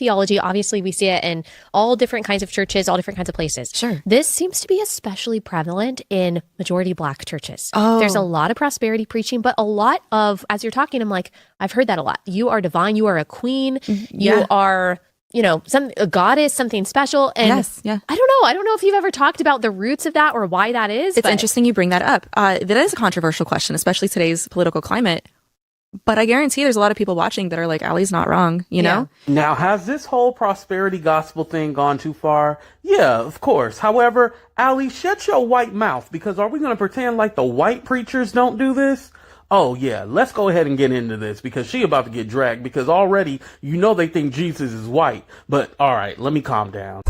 theology. Obviously, we see it in all different kinds of churches, all different kinds of places. Sure. This seems to be especially prevalent in majority Black churches. Oh. There's a lot of prosperity preaching, but a lot of, as you're talking, I'm like, I've heard that a lot. You are divine. You are a queen. You are, a goddess, something special. And I don't know if you've ever talked about the roots of that or why that is. It's interesting you bring that up. That is a controversial question, especially today's political climate. But I guarantee there's a lot of people watching that are like, Allie's not wrong, you know? Now, has this whole prosperity gospel thing gone too far? Yeah, of course. However, Allie, shut your white mouth, because are we going to pretend like the white preachers don't do this? Oh, yeah, let's go ahead and get into this, because she about to get dragged, because already, they think Jesus is white. But, all right, let me calm down.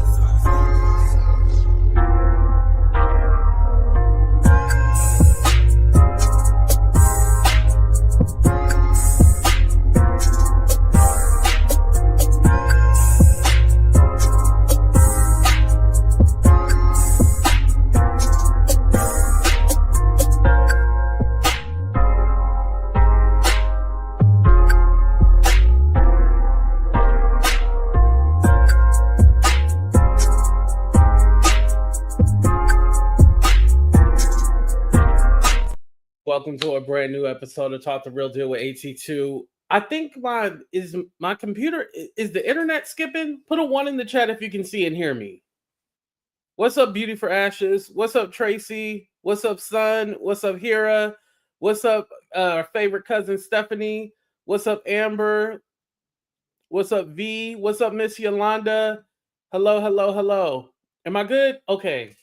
Welcome to a brand new episode of Talk the Real Deal with AT2. I think my computer, is the internet skipping? Put a 1 in the chat if you can see and hear me. What's up, Beauty for Ashes? What's up, Tracy? What's up, Son? What's up, Hira? What's up, our favorite cousin, Stephanie? What's up, Amber? What's up, V? What's up, Miss Yolanda? Hello, hello, hello. Am I good? Okay.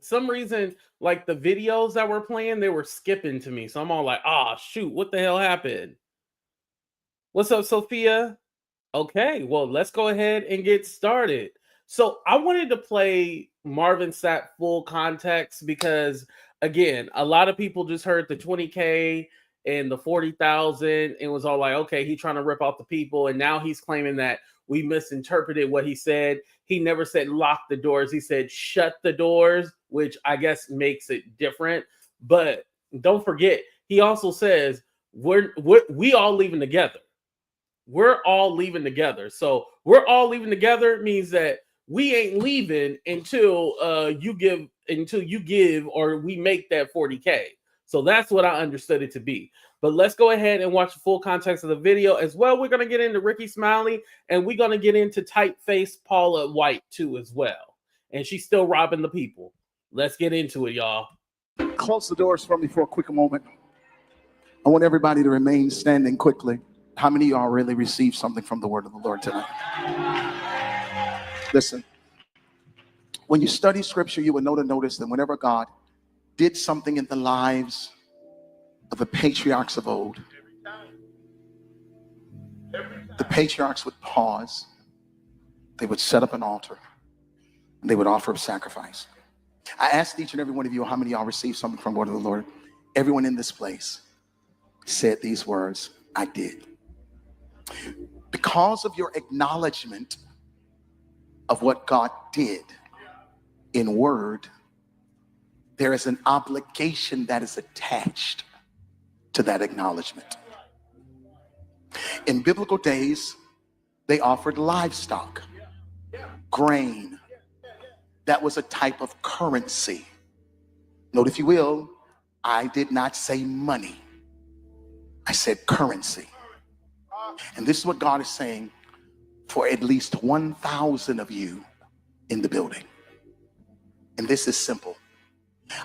Some reason, like the videos that were playing, they were skipping to me. So I'm all like, shoot, what the hell happened? What's up, Sophia? Okay, well, let's go ahead and get started. So I wanted to play Marvin Sapp Full Context because, again, a lot of people just heard the 20K and the 40,000 and was all like, okay, he's trying to rip off the people. And now he's claiming that we misinterpreted what he said. He never said lock the doors. He said shut the doors, which I guess makes it different. But don't forget, he also says we all leaving together. We're all leaving together. So we're all leaving together means that we ain't leaving until you give or we make that 40K. So that's what I understood it to be. But let's go ahead and watch the full context of the video as well. We're going to get into Rickey Smiley and we're going to get into typeface Paula White too as well. And she's still robbing the people. Let's get into it, y'all. Close the doors for me for a quick moment. I want everybody to remain standing quickly. How many of y'all really received something from the word of the Lord tonight? Listen, when you study scripture, you will notice that whenever God did something in the lives of the patriarchs of old, the patriarchs would pause, they would set up an altar, and they would offer a sacrifice. I asked each and every one of you how many of y'all received something from the word of the Lord. Everyone in this place said these words, I did. Because of your acknowledgement of what God did in word, there is an obligation that is attached to that acknowledgement. In biblical days, they offered livestock, grain. That was a type of currency. Note, if you will, I did not say money. I said currency. And this is what God is saying for at least 1,000 of you in the building. And this is simple.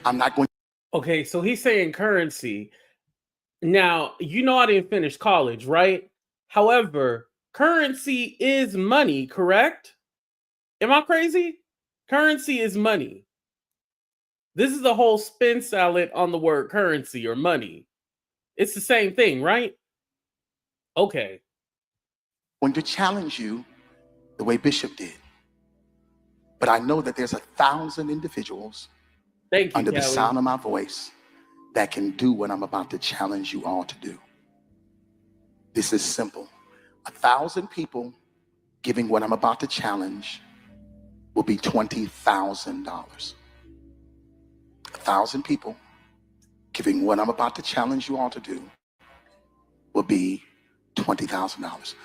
I'm not going. Okay, so he's saying currency. Now, I didn't finish college, right? However, currency is money, correct? Am I crazy? Currency is money. This is a whole spin salad on the word currency or money. It's the same thing, right? Okay. I'm going to challenge you the way Bishop did. But I know that there's 1,000 individuals under the sound of my voice that can do what I'm about to challenge you all to do. This is simple. 1,000 people giving what I'm about to challenge will be $20,000. 1,000 people giving what I'm about to challenge you all to do will be $20,000.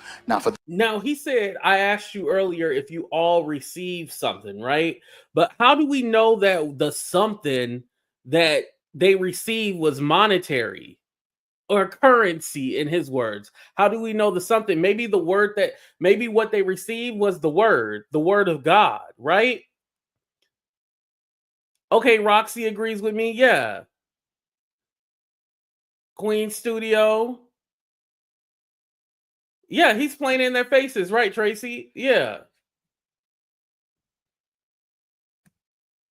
Now he said, I asked you earlier if you all received something, right? But how do we know that the something that they received was monetary or currency, in his words? How do we know the something? Maybe what they received was the word of God, right? Okay, Roxy agrees with me. Yeah. Queen Studio. Yeah, he's playing in their faces, right, Tracy? Yeah.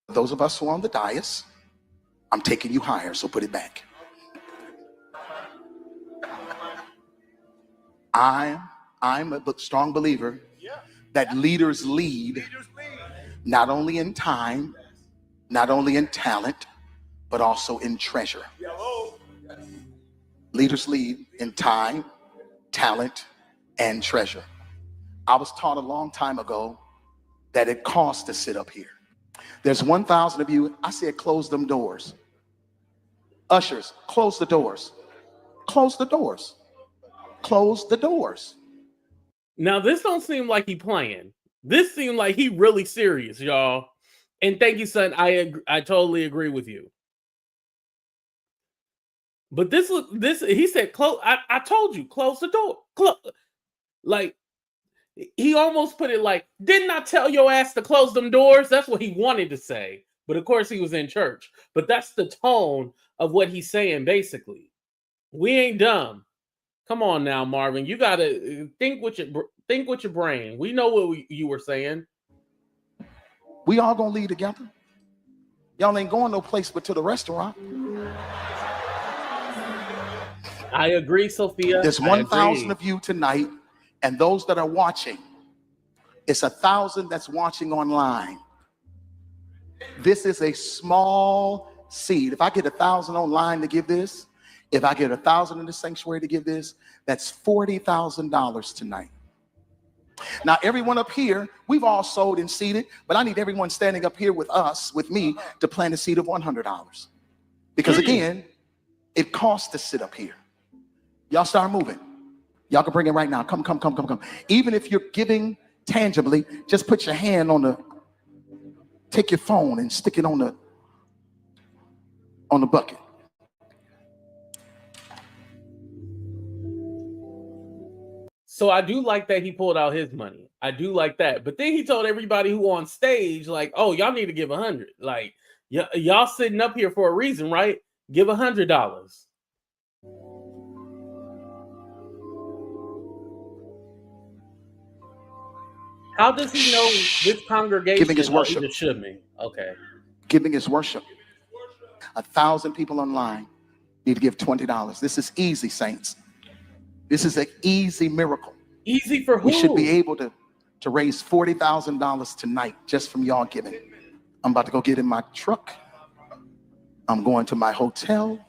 Those of us who are on the dais, I'm taking you higher, so put it back. I'm a strong believer that leaders lead not only in time, not only in talent, but also in treasure. Leaders lead in time, talent, and treasure. I was taught a long time ago that it costs to sit up here. There's 1,000 of you. I said, close them doors. Ushers, close the doors. Close the doors. Close the doors. Now, this don't seem like he playing. This seemed like he really serious, y'all. And thank you, son. I totally agree with you. But this he said, close. I told you, close the door. Like, he almost put it like, didn't I tell your ass to close them doors? That's what he wanted to say. But of course, he was in church. But that's the tone of what he's saying, basically. We ain't dumb. Come on now, Marvin. You gotta think with your brain. We know what you were saying. We all gonna lead together. Y'all ain't going no place but to the restaurant. I agree, Sophia. There's 1,000 of you tonight, and those that are watching, it's 1,000 that's watching online. This is a small seed. If I get 1,000 online to give this, if I get 1,000 in the sanctuary to give this, that's $40,000 tonight. Now, everyone up here, we've all sold and seeded, but I need everyone standing up here with me, to plant a seed of $100. Because again, it costs to sit up here. Y'all start moving. Y'all can bring it right now. Come. Even if you're giving tangibly, just put your hand take your phone and stick it on the bucket. So I do like that he pulled out his money. I do like that. But then he told everybody who on stage, like, oh, y'all need to give 100. Like, y'all sitting up here for a reason, right? Give $100. How does he know this congregation? Giving is worship. Should me. Okay. Giving is worship. 1,000 people online need to give $20. This is easy, saints. This is an easy miracle. Easy for who? We should be able to raise $40,000 tonight just from y'all giving. I'm about to go get in my truck. I'm going to my hotel.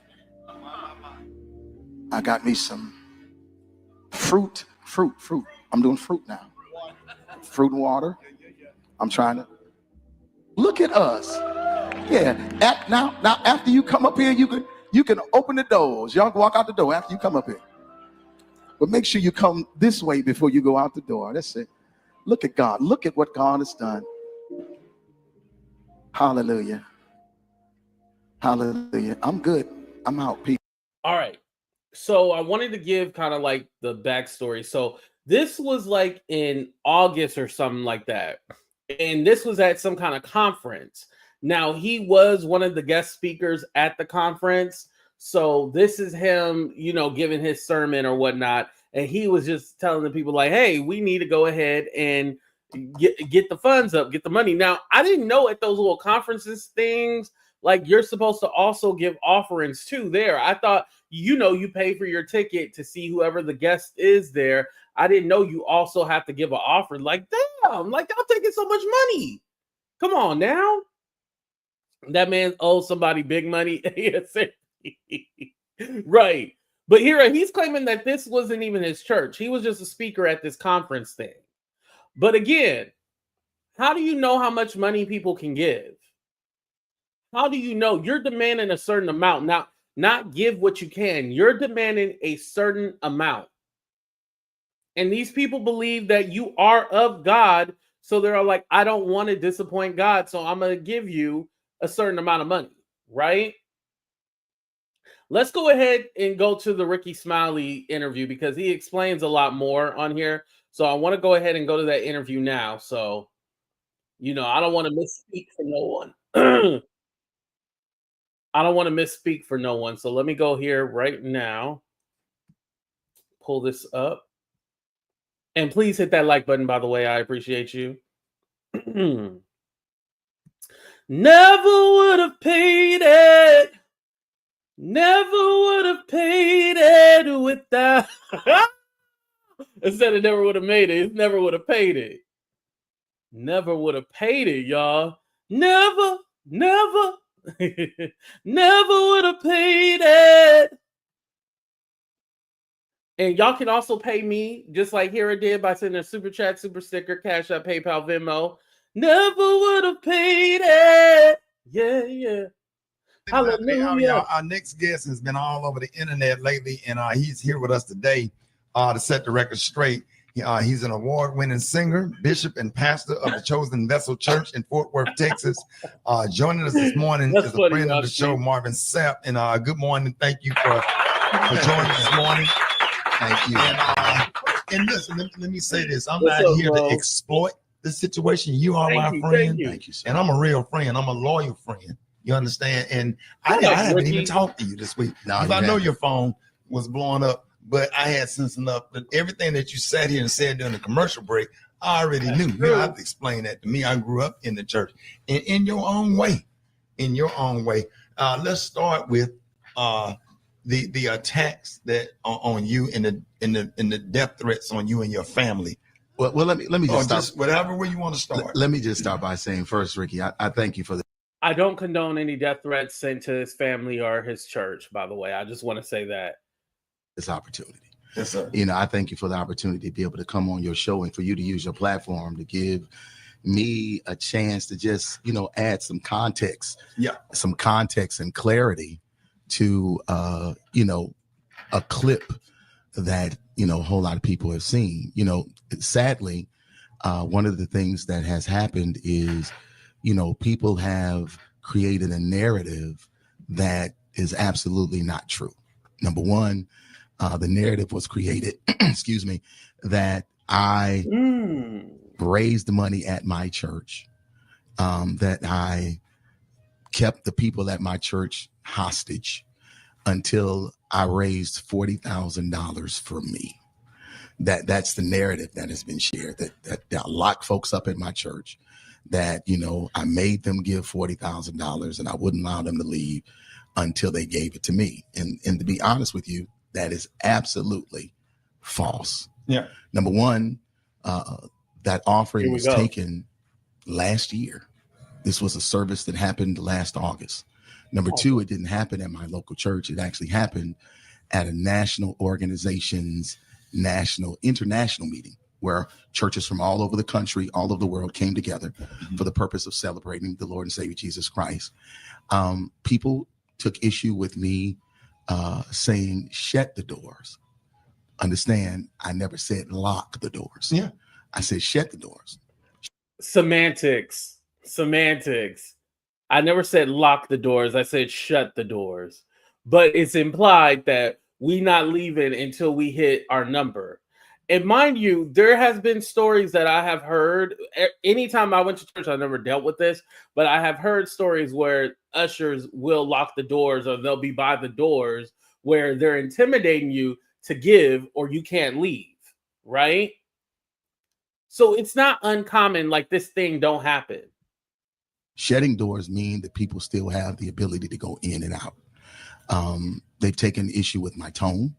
I got me some fruit. I'm doing fruit now. Fruit and water. I'm trying to look at us. Yeah. Now after you come up here, you can open the doors. Y'all can walk out the door after you come up here. But make sure you come this way before you go out the door. That's it. Look at God. Look at what God has done. Hallelujah. Hallelujah. I'm good. I'm out, people. All right. So I wanted to give kind of like the backstory. So this was like in August or something like that. And this was at some kind of conference. Now, he was one of the guest speakers at the conference. So this is him, giving his sermon or whatnot. And he was just telling the people like, hey, we need to go ahead and get the funds up, get the money. Now, I didn't know at those little conferences things, like you're supposed to also give offerings too there. I thought, you pay for your ticket to see whoever the guest is there. I didn't know you also have to give an offering. Like, damn, like y'all taking so much money. Come on now. That man owes somebody big money. Right. But here he's claiming that this wasn't even his church. He was just a speaker at this conference thing. But again, how do you know how much money people can give? How do you know? You're demanding a certain amount. Now, not give what you can. You're demanding a certain amount. And these people believe that you are of God. So they're like, I don't want to disappoint God. So I'm going to give you a certain amount of money, right? Let's go ahead and go to the Rickey Smiley interview because he explains a lot more on here. So I want to go ahead and go to that interview now. So, I don't want to misspeak for no one. I don't want to misspeak for no one. So let me go here right now. Pull this up. And please hit that like button, by the way. I appreciate you. Never would have paid it. Never would have paid it without. Instead of never would have made it, it never would have paid it. Never would have paid it, y'all. Never, never, never would have paid it. And y'all can also pay me, just like Hera did, by sending a super chat, super sticker, Cash App, PayPal, Venmo. Never would have paid it. Yeah. Hallelujah. Our next guest has been all over the internet lately, and he's here with us today to set the record straight. He's an award-winning singer, bishop, and pastor of the Chosen Vessel Church in Fort Worth, Texas. Joining us this morning is a friend of the show, Marvin Sapp. And good morning. Thank you for joining us this morning. Thank you. And listen, let me say this. I'm not here to exploit the situation. You are my friend. Thank you, sir. And I'm a real friend. I'm a loyal friend. You understand? And I haven't even talked to you this week. Because I know your phone was blowing up, but I had sense enough that everything that you sat here and said during the commercial break, I already knew. You don't have to explain that to me. I grew up in the church. And in your own way. Let's start with the attacks that are on you and the death threats on you and your family. Well, let me just start. Whatever way you want to start. Let me just start by saying first, Rickey, I thank you for the. I don't condone any death threats sent to his family or his church, by the way. I just want to say that. This opportunity. Yes, sir. I thank you for the opportunity to be able to come on your show and for you to use your platform to give me a chance to just, add some context. Yeah. Some context and clarity to, a clip that, a whole lot of people have seen. Sadly, one of the things that has happened is, people have created a narrative that is absolutely not true. Number one, the narrative was created, excuse me, that I raised money at my church, that I kept the people at my church hostage until I raised $40,000 for me. That's the narrative that has been shared, that I locked folks up at my church, that, I made them give $40,000 and I wouldn't allow them to leave until they gave it to me. And to be honest with you, that is absolutely false. Yeah. Number one, that offering was taken last year. This was a service that happened last August. Number two, it didn't happen at my local church. It actually happened at a national organization's international meeting where churches from all over the country, all over the world came together for the purpose of celebrating the Lord and Savior Jesus Christ. People took issue with me saying, shut the doors. Understand, I never said lock the doors. Yeah. I said, shut the doors. Semantics. I never said lock the doors. I said shut the doors. But it's implied that we not leaving until we hit our number. And mind you, there has been stories that I have heard. Anytime I went to church, I never dealt with this, but I have heard stories where ushers will lock the doors or they'll be by the doors where they're intimidating you to give or you can't leave, right? So it's not uncommon like this thing don't happen. Shutting doors mean that people still have the ability to go in and out. They've taken issue with my tone.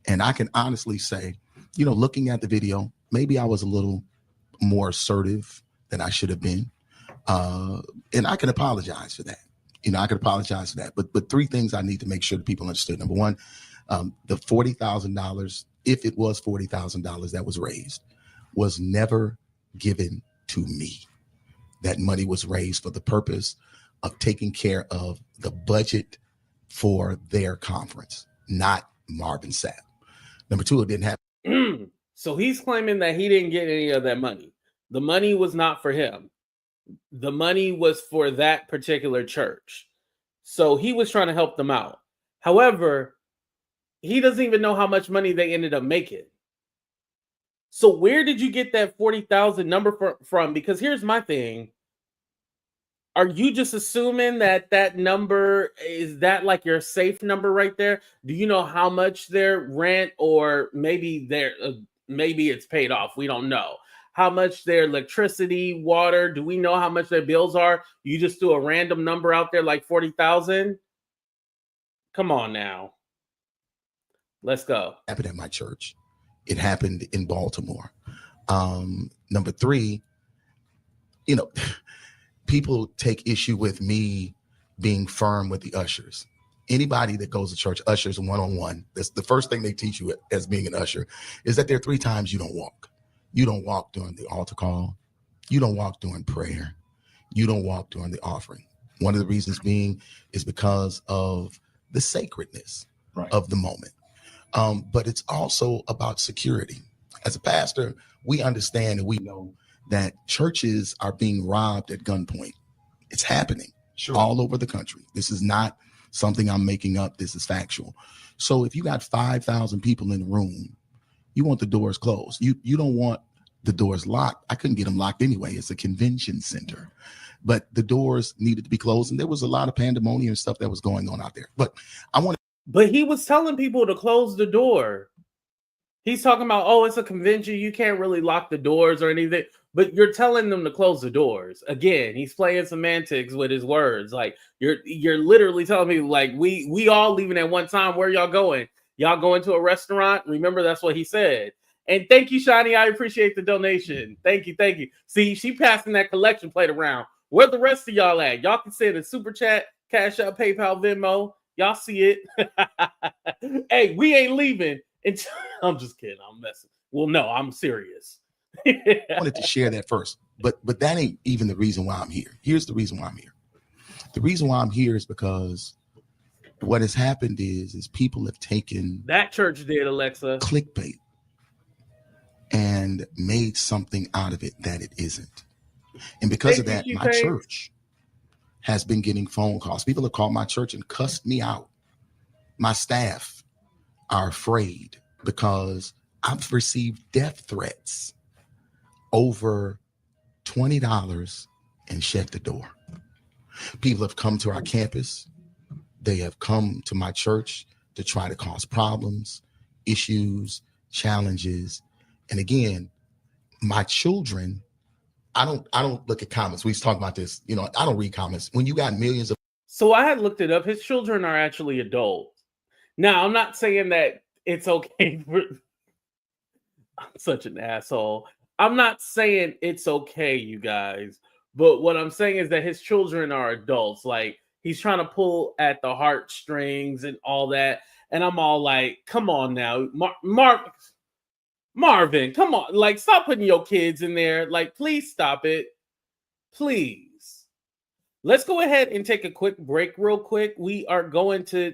And I can honestly say, looking at the video, maybe I was a little more assertive than I should have been. And I can apologize for that. But three things I need to make sure that people understood. Number one, the $40,000, if it was $40,000 that was raised, was never given to me. That money was raised for the purpose of taking care of the budget for their conference, not Marvin Sapp. Number two, it didn't happen. So he's claiming that he didn't get any of that money. The money was not for him. The money was for that particular church. So he was trying to help them out. However, he doesn't even know how much money they ended up making. So where did you get that 40,000 number from? Because here's my thing. Are you just assuming that that number is that like your safe number right there? Do you know how much their rent, or maybe maybe it's paid off? We don't know how much their electricity, water. Do we know how much their bills are? You just threw a random number out there like 40,000. Come on now, let's go. Happened at my church. It happened in Baltimore. Number three, you know. People take issue with me being firm with the ushers. Anybody that goes to church, ushers one-on-one, that's the first thing they teach you as being an usher, is that there are 3 times you don't walk. You don't walk during the altar call. You don't walk during prayer. You don't walk during the offering. One of the reasons being is because of the sacredness of the moment. But it's also about security. As a pastor, we understand and we know that churches are being robbed at gunpoint. It's happening all over the country. This is not something I'm making up. This is factual. So if you got 5,000 people in the room, you want the doors closed. You don't want the doors locked. I couldn't get them locked anyway. It's a convention center. But the doors needed to be closed, and there was a lot of pandemonium and stuff that was going on out there. But he was telling people to close the door. He's talking about, oh, it's a convention. You can't really lock the doors or anything. But you're telling them to close the doors. Again, he's playing semantics with his words. Like you're literally telling me, like, we all leaving at one time. Where y'all going? Y'all going to a restaurant? Remember, that's what he said. And thank you, Shani. I appreciate the donation. Thank you. See, she passing that collection plate around. Where the rest of y'all at? Y'all can send a super chat, Cash App, PayPal, Venmo. Y'all see it. Hey, we ain't leaving. I'm just kidding. I'm messing. Well, no, I'm serious. I wanted to share that first, but that ain't even the reason why I'm here. Here's the reason why I'm here. The reason why I'm here is because what has happened is people have taken that church did, Alexa, clickbait and made something out of it that it isn't. And because of that, my church has been getting phone calls. People have called my church and cussed me out. My staff are afraid because I've received death threats over $20 and shut the door. People have come to our campus. They have come to my church to try to cause problems, issues, challenges. And again, my children, I don't look at comments. We was talking about this. You know, I don't read comments. When you got millions of. So I had looked it up. His children are actually adults. Now, I'm not saying that it's okay for. I'm such an asshole. I'm not saying it's okay, you guys. But what I'm saying is that his children are adults. Like, he's trying to pull at the heartstrings and all that. And I'm all like, come on now. Marvin, come on. Like, stop putting your kids in there. Like, please stop it. Please. Let's go ahead and take a quick break real quick. We are going to,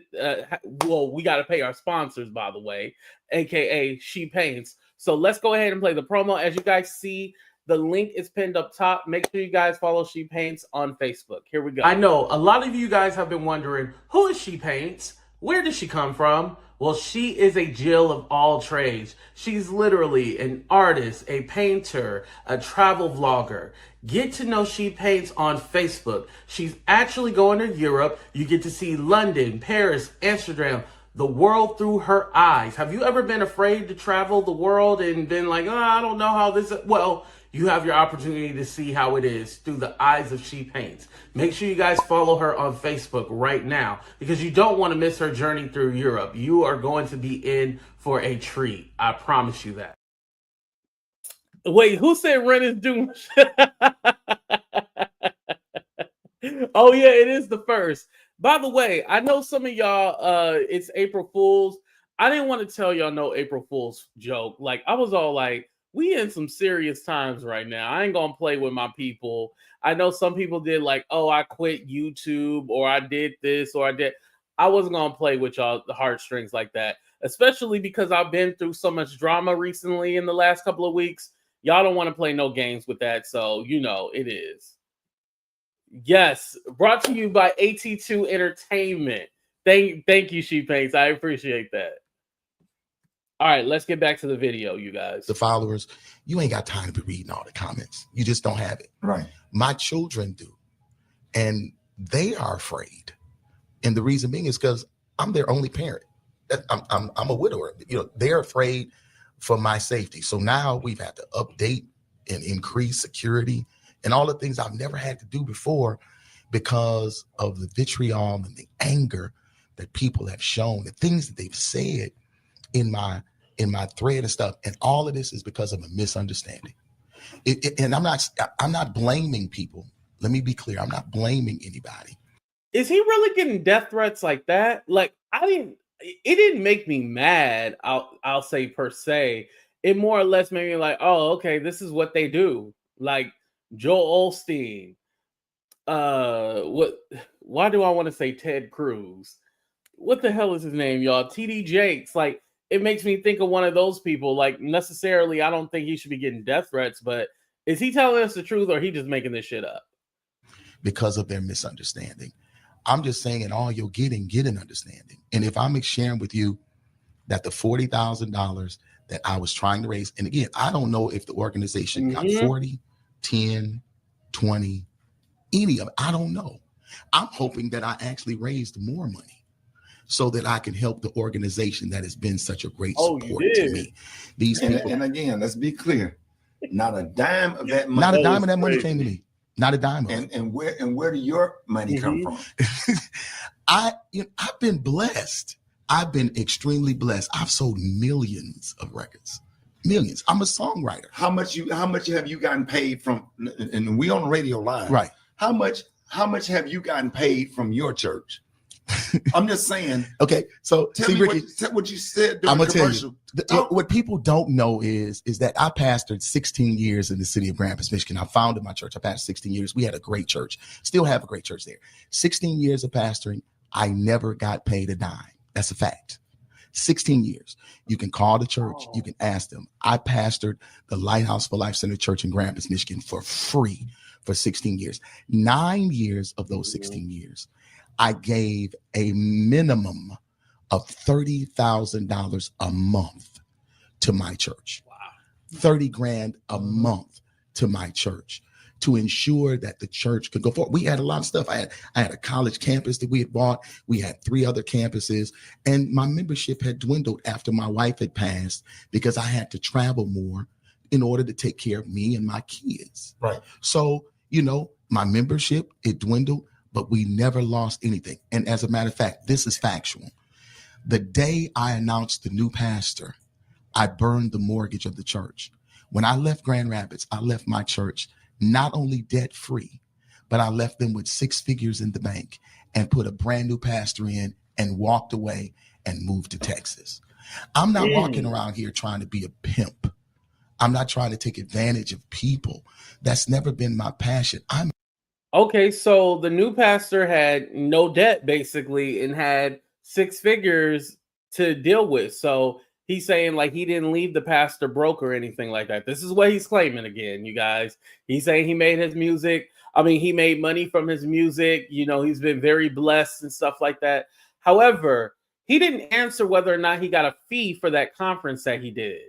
we got to pay our sponsors, by the way, a.k.a. She Paints. So let's go ahead and play the promo. As you guys see, the link is pinned up top. Make sure you guys follow She Paints on Facebook. Here we go. I know a lot of you guys have been wondering, who is She Paints? Where does she come from? Well, she is a Jill of all trades. She's literally an artist, a painter, a travel vlogger. Get to know She Paints on Facebook. She's actually going to Europe. You get to see London, Paris, Amsterdam, the world through her eyes. Have you ever been afraid to travel the world and been like, oh, I don't know how this is? Well, you have your opportunity to see how it is through the eyes of She Paints. Make sure you guys follow her on Facebook right now because you don't want to miss her journey through Europe. You are going to be in for a treat. I promise you that. Wait, who said rent is due? Oh, yeah, it is the first. By the way, I know some of y'all, it's April Fool's. I didn't want to tell y'all no April Fool's joke. Like, I was all like, we in some serious times right now. I ain't gonna play with my people. I know some people did like, oh, I quit YouTube or I did this or I did. I wasn't gonna play with y'all the heartstrings like that. especially because I've been through so much drama recently in the last couple of weeks. Y'all don't want to play no games with that. So, it is. Yes. Brought to you by AT2 Entertainment. Thank you, She Paints. I appreciate that. All right, let's get back to the video, you guys. The followers, you ain't got time to be reading all the comments. You just don't have it. Right. My children do. And they are afraid. And the reason being is because I'm their only parent. I'm a widower. They're afraid for my safety. So now we've had to update and increase security and all the things I've never had to do before because of the vitriol and the anger that people have shown, the things that they've said in my thread and stuff. And all of this is because of a misunderstanding. And I'm not blaming people. Let me be clear. I'm not blaming anybody. Is he really getting death threats like that? Like, it didn't make me mad. I'll say per se. It more or less made me like, oh, okay, this is what they do. Like Joel Osteen. Why do I want to say Ted Cruz? What the hell is his name, y'all? TD Jakes. Like, it makes me think of one of those people. Like, necessarily, I don't think he should be getting death threats, but is he telling us the truth or he just making this shit up? Because of their misunderstanding. I'm just saying in all you're getting, get an understanding. And if I'm sharing with you that the $40,000 that I was trying to raise, and again, I don't know if the organization got 40, 10, 20, any of it. I don't know. I'm hoping that I actually raised more money so that I can help the organization that has been such a great support to me. These people. And again, let's be clear. Not a dime of that money. Not a dime of that money came to me. Not a dime of it. And where did your money come from? I've been blessed. I've been extremely blessed. I've sold millions of records. Millions. I'm a songwriter. How much have you gotten paid from? And we on the radio live, right? How much have you gotten paid from your church? I'm just saying. Okay, so tell me Rickey, what you said. I'm gonna tell you. What people don't know is that I pastored 16 years in the city of Grand Rapids, Michigan. I founded my church. I pastored 16 years. We had a great church. Still have a great church there. 16 years of pastoring. I never got paid a dime. That's a fact. 16 years. You can call the church. You can ask them. I pastored the Lighthouse for Life Center Church in Grand Rapids, Michigan for free for 16 years. 9 years of those 16 years, I gave a minimum of $30,000 a month to my church. Wow. 30 grand a month to my church to ensure that the church could go forward. We had a lot of stuff. I had a college campus that we had bought. We had 3 other campuses, and my membership had dwindled after my wife had passed because I had to travel more in order to take care of me and my kids. Right. So, my membership, it dwindled, but we never lost anything. And as a matter of fact, this is factual. The day I announced the new pastor, I burned the mortgage of the church. When I left Grand Rapids, I left my church not only debt free, but I left them with 6 figures in the bank and put a brand new pastor in and walked away and moved to Texas. I'm not walking around here trying to be a pimp. I'm not trying to take advantage of people. That's never been my passion. Okay, so the new pastor had no debt basically and had 6 figures to deal with. So he's saying like he didn't leave the pastor broke or anything like that. This is what he's claiming again, you guys. He's saying he made his music. He made money from his music. He's been very blessed and stuff like that. However, he didn't answer whether or not he got a fee for that conference that he did.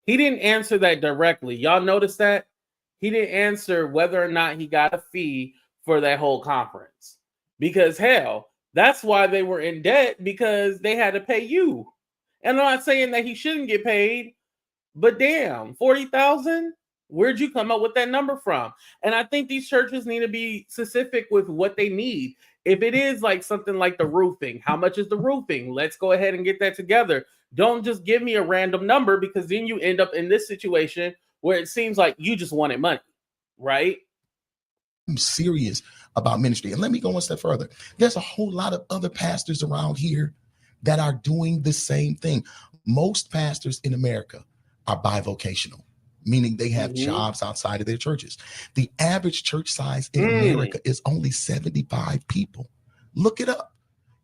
He didn't answer that directly. Y'all notice that? He didn't answer whether or not he got a fee for that whole conference. Because hell, that's why they were in debt, because they had to pay you. And I'm not saying that he shouldn't get paid, but damn, $40,000? Where'd you come up with that number from? And I think these churches need to be specific with what they need. If it is like something like the roofing, how much is the roofing? Let's go ahead and get that together. Don't just give me a random number, because then you end up in this situation where it seems like you just wanted money, right? I'm serious about ministry. And let me go one step further. There's a whole lot of other pastors around here that are doing the same thing. Most pastors in America are bivocational, meaning they have jobs outside of their churches. The average church size in America is only 75 people. Look it up.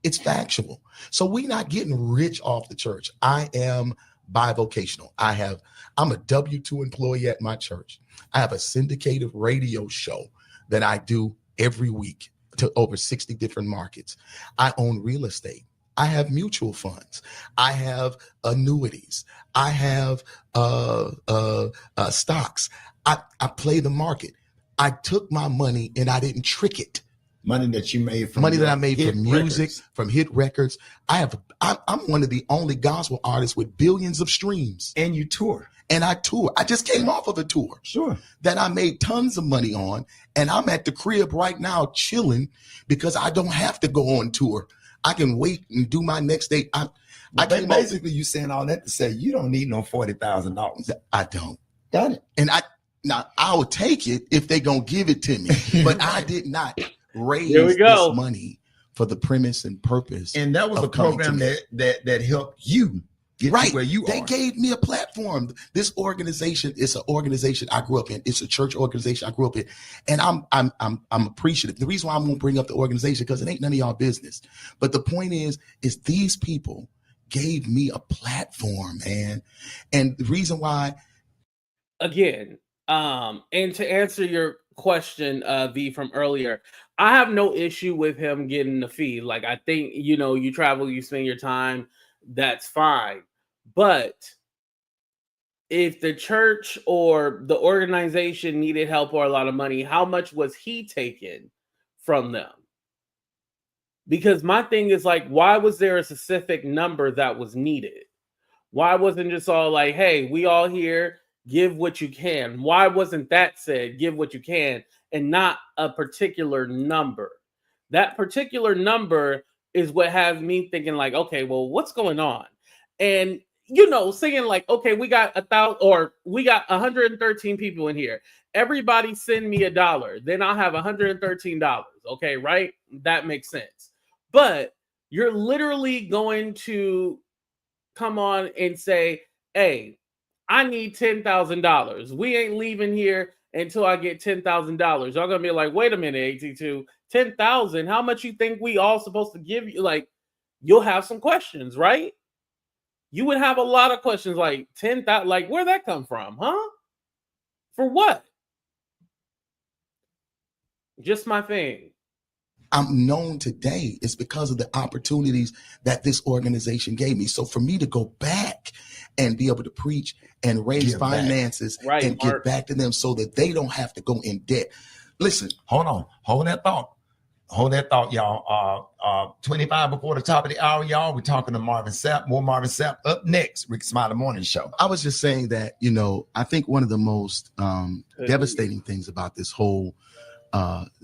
It's factual. So we're not getting rich off the church. I am bivocational. I'm a W-2 employee at my church. I have a syndicated radio show that I do every week to over 60 different markets. I own real estate. I have mutual funds. I have annuities. I have stocks. I play the market. I took my money and I didn't trick it. Money that you made from money that I made from music, records. from hit records. I'm one of the only gospel artists with billions of streams. And you tour. And I tour. I just came off of a tour. Sure. That I made tons of money on. And I'm at the crib right now chilling because I don't have to go on tour. I can wait and do my next day. Basically, you saying all that to say you don't need no $40,000. I don't. Got it. And I would take it if they gonna give it to me. But I did not raise this money for the premise and purpose. And that was a program that helped you get to where you are. They gave me a platform. This organization is an organization I grew up in. It's a church organization I grew up in. And I'm appreciative. The reason why I'm gonna bring up the organization, because it ain't none of y'all business. But the point is these people gave me a platform, man. And the reason why, again, and to answer your question, V, from earlier, I have no issue with him getting the fee. Like, I think, you travel, you spend your time, that's fine. But if the church or the organization needed help or a lot of money, how much was he taking from them? Because my thing is, like, why was there a specific number that was needed? Why wasn't just all like, hey, we all here, give what you can? Why wasn't that said, give what you can, and not a particular number? That particular number is what has me thinking like, okay, well, what's going on? And, saying like, okay, we got 1,000 or we got 113 people in here. Everybody send me $1. Then I'll have $113. Okay, right? That makes sense. But you're literally going to come on and say, hey, I need $10,000. We ain't leaving here until I get $10,000. Y'all gonna be like, wait a minute, AT2, 10,000. How much you think we all supposed to give you? Like, you'll have some questions, right? You would have a lot of questions, like 10,000. Like, where'd that come from, huh? For what? Just my thing. I'm known today is because of the opportunities that this organization gave me. So for me to go back and be able to preach and raise finances and give back to them so that they don't have to go in debt. Listen, hold on. Hold that thought. Hold that thought, y'all. 25 before the top of the hour, y'all. We're talking to Marvin Sapp. More Marvin Sapp up next. Rickey Smiley Morning Show. I was just saying that, I think one of the most devastating things about this whole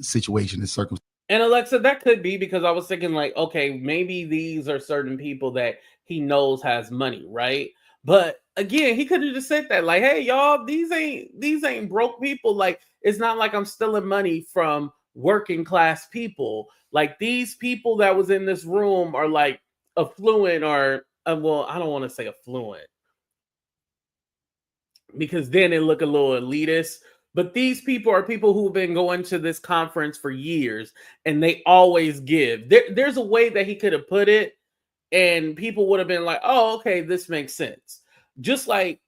situation and circumstance. And Alexa, that could be because I was thinking like, okay, maybe these are certain people that he knows has money, right? But again, he could have just said that, like, hey, y'all, these ain't broke people. Like, it's not like I'm stealing money from working class people. Like, these people that was in this room are like affluent or, well, I don't want to say affluent because then it look a little elitist. But these people are people who've been going to this conference for years and they always give. There's a way that he could have put it and people would have been like, oh, okay, this makes sense. Just like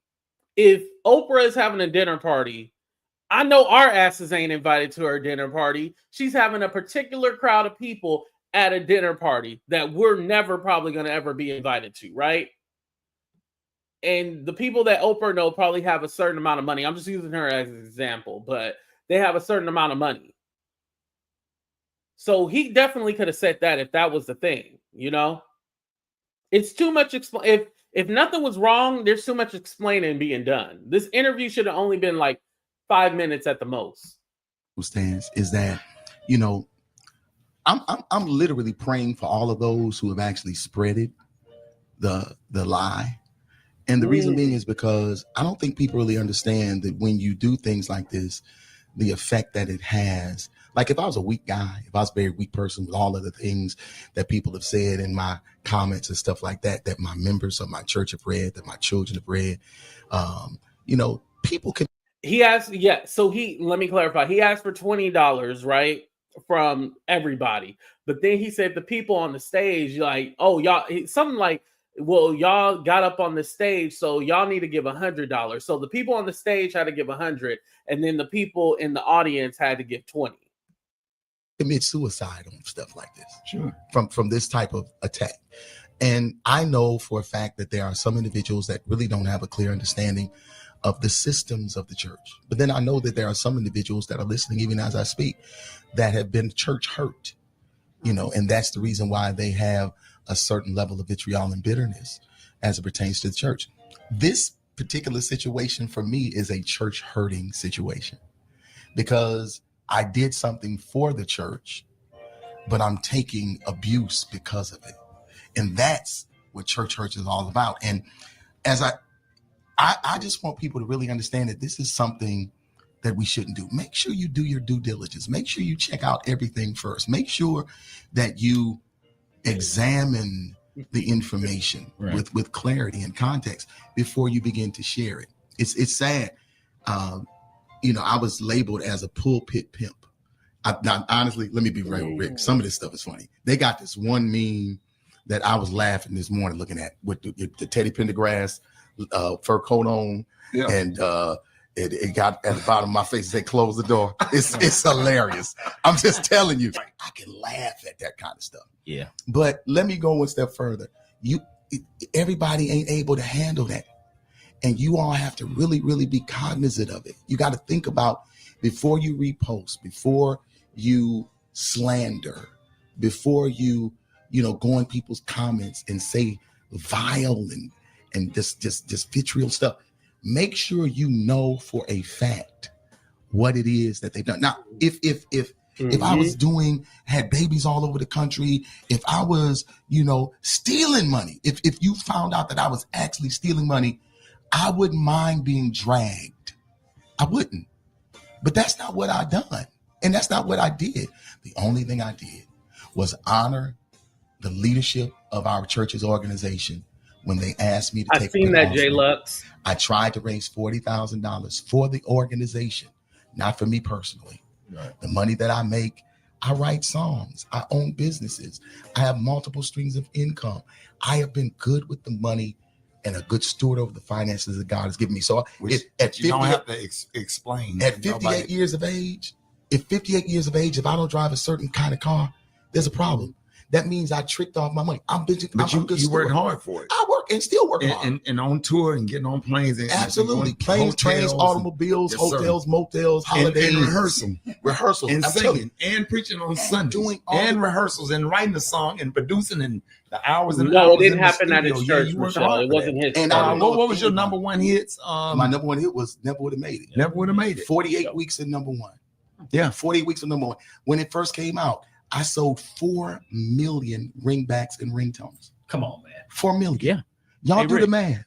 if Oprah is having a dinner party, I know our asses ain't invited to her dinner party. She's having a particular crowd of people at a dinner party that we're never probably going to ever be invited to, right? And the people that Oprah know probably have a certain amount of money. I'm just using her as an example, but they have a certain amount of money. So he definitely could have said that if that was the thing, It's too much. If nothing was wrong, there's too much explaining being done. This interview should have only been like 5 minutes at the most. Stands is that, I'm literally praying for all of those who have actually spreaded the lie. And the reason being is because I don't think people really understand that when you do things like this, the effect that it has. Like if I was a weak guy, if I was a very weak person with all of the things that people have said in my comments and stuff like that, that my members of my church have read, that my children have read, people can. He asked, yeah. So let me clarify. He asked for $20, right? from everybody. But then he said the people on the stage, like, oh, y'all, something like, well, y'all got up on the stage, so y'all need to give $100. So the people on the stage had to give 100, and then the people in the audience had to give 20. Commit suicide on stuff like this. Sure. From this type of attack. And I know for a fact that there are some individuals that really don't have a clear understanding of the systems of the church. But then I know that there are some individuals that are listening, even as I speak, that have been church hurt, and that's the reason why they have a certain level of vitriol and bitterness as it pertains to the church. This particular situation for me is a church hurting situation because I did something for the church, but I'm taking abuse because of it. And that's what church hurt is all about. And as I just want people to really understand that this is something that we shouldn't do. Make sure you do your due diligence. Make sure you check out everything first. Make sure that you examine the information with clarity and context before you begin to share it. It's sad. I was labeled as a pulpit pimp. Honestly, let me be real, Rick. Some of this stuff is funny. They got this one meme that I was laughing this morning looking at with the Teddy Pendergrass fur coat on, and it got at the bottom of my face. They closed the door. It's hilarious. I'm just telling you, I can laugh at that kind of stuff. Yeah. But let me go one step further. Everybody ain't able to handle that, and you all have to really, really be cognizant of it. You got to think about before you repost, before you slander, before you go in people's comments and say vile and just vitriol stuff. Make sure you know for a fact what it is that they've done. Now, if I was had babies all over the country, if I was, stealing money, if you found out that I was actually stealing money, I wouldn't mind being dragged. I wouldn't. But that's not what I done. And that's not what I did. The only thing I did was honor the leadership of our church's organization when they asked me to take. I've seen that, J Lux. I tried to raise $40,000 for the organization, not for me personally. Right. The money that I make, I write songs. I own businesses. I have multiple streams of income. I have been good with the money and a good steward over the finances that God has given me. So you don't have to explain. At 58 years of age, if I don't drive a certain kind of car, there's a problem. That means I tricked off my money. But you worked hard for it. I work and still work hard. And on tour and getting on planes. Absolutely. Planes, trains, automobiles, hotels, motels, holidays. And rehearsals. And singing and preaching on Sundays. And rehearsals and writing the song and producing and the hours and hours. No, it didn't happen at his church. It wasn't his. And what was your number one hits? My number one hit was Never Would Have Made It. Never Would Have Made It. 48 weeks in number one. Yeah. 48 weeks in number one. When it first came out, I sold 4 million ringbacks and ringtones. Come on, man. 4 million. Yeah. Y'all do the math.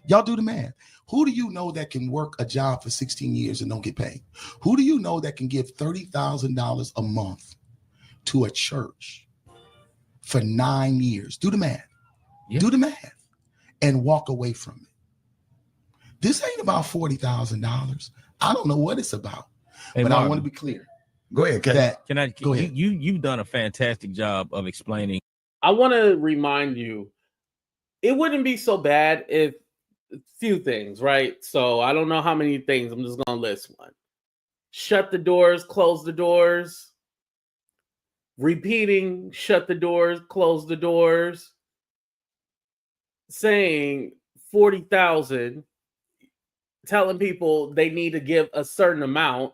Y'all do the math. Who do you know that can work a job for 16 years and don't get paid? Who do you know that can give $30,000 a month to a church for 9 years? Do the math. Yeah. Do the math and walk away from it. This ain't about $40,000. I don't know what it's about, but Marvin, I want to be clear. Go ahead. Go ahead. You've done a fantastic job of explaining. I want to remind you, it wouldn't be so bad if few things, right? So I don't know how many things. I'm just going to list one. Shut the doors, close the doors. Repeating, shut the doors, close the doors. Saying 40,000, telling people they need to give a certain amount.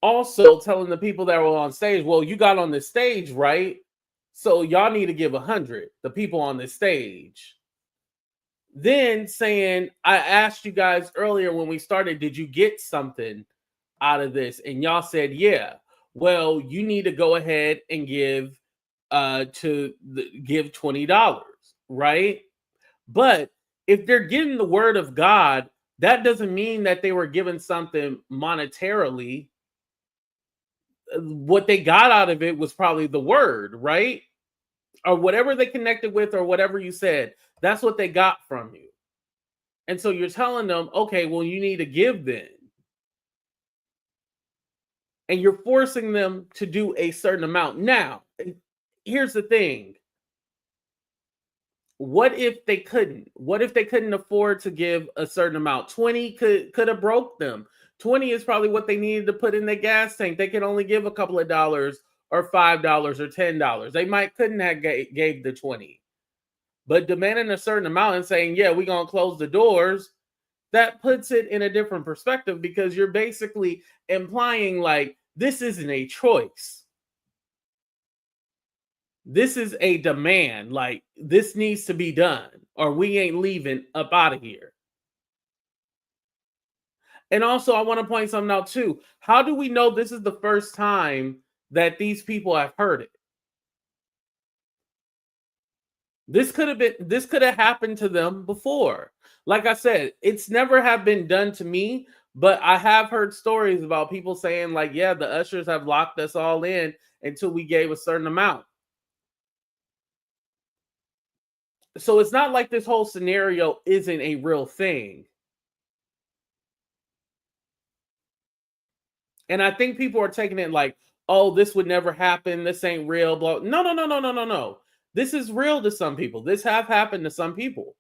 Also telling the people that were on stage, well, you got on the stage, right? So y'all need to give 100, the people on the stage. Then saying, I asked you guys earlier when we started, did you get something out of this? And y'all said, yeah. Well, you need to go ahead and give $20, right? But if they're getting the word of God, that doesn't mean that they were given something monetarily. What they got out of it was probably the word, right? Or whatever they connected with or whatever you said. That's what they got from you. And so you're telling them, okay, well, you need to give then. and you're forcing them to do a certain amount. Now, here's the thing. What if they couldn't? What if they couldn't afford to give a certain amount? 20 could have broke them. 20 is probably what they needed to put in their gas tank. They can only give a couple of dollars or $5 or $10. They couldn't have gave the 20. But demanding a certain amount and saying, yeah, we're going to close the doors, that puts it in a different perspective, because you're basically implying like this isn't a choice. This is a demand, like this needs to be done or we ain't leaving up out of here. And also, I want to point something out too. How do we know this is the first time that these people have heard it? This could have happened to them before. Like I said, it's never have been done to me, but I have heard stories about people saying like, yeah, the ushers have locked us all in until we gave a certain amount. So it's not like this whole scenario isn't a real thing. And I think people are taking it like, oh, this would never happen. This ain't real. Blah. No. This is real to some people. This have happened to some people.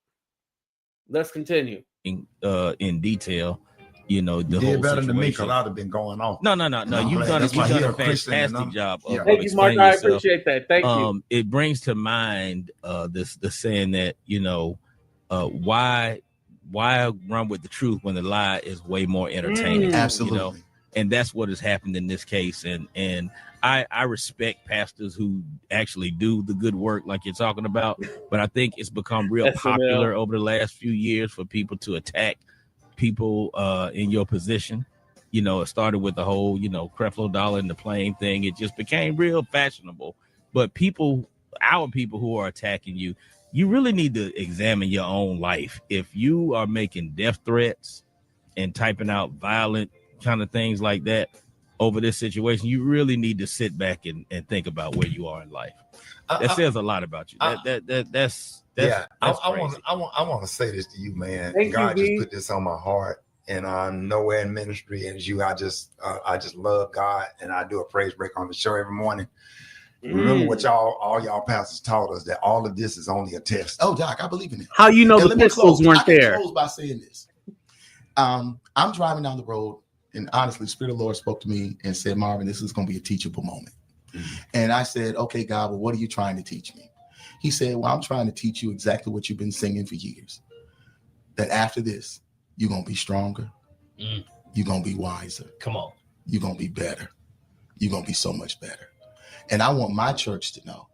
Let's continue. In detail, you know, the you whole did better situation. than me, because I'd have been going off. No. You've done a fantastic job. Thank you, Mark. I appreciate that. Thank you. It brings to mind the saying that, you know, why run with the truth when the lie is way more entertaining? Absolutely. You know? And that's what has happened in this case. And I respect pastors who actually do the good work like you're talking about, but I think it's become real popular over the last few years for people to attack people in your position. You know, it started with the whole, you know, Creflo Dollar and the plane thing. It just became real fashionable. But our people who are attacking you, you really need to examine your own life. If you are making death threats and typing out violent kind of things like that over this situation, you really need to sit back and think about where you are in life. That says a lot about you. That's I want to say this to you, man. God just put this on my heart, and I'm nowhere in ministry as you. I just love God, and I do a praise break on the show every morning. Remember what all y'all pastors taught us, that all of this is only a test. Oh, Doc, I believe in it. How you know the pistols weren't there? I close by saying this. I'm driving down the road, and honestly, Spirit of the Lord spoke to me and said, Marvin, this is going to be a teachable moment. And I said, okay, God, well, what are you trying to teach me? He said, well, I'm trying to teach you exactly what you've been singing for years. That after this, you're going to be stronger. You're going to be wiser. Come on. You're going to be better. You're going to be so much better. And I want my church to know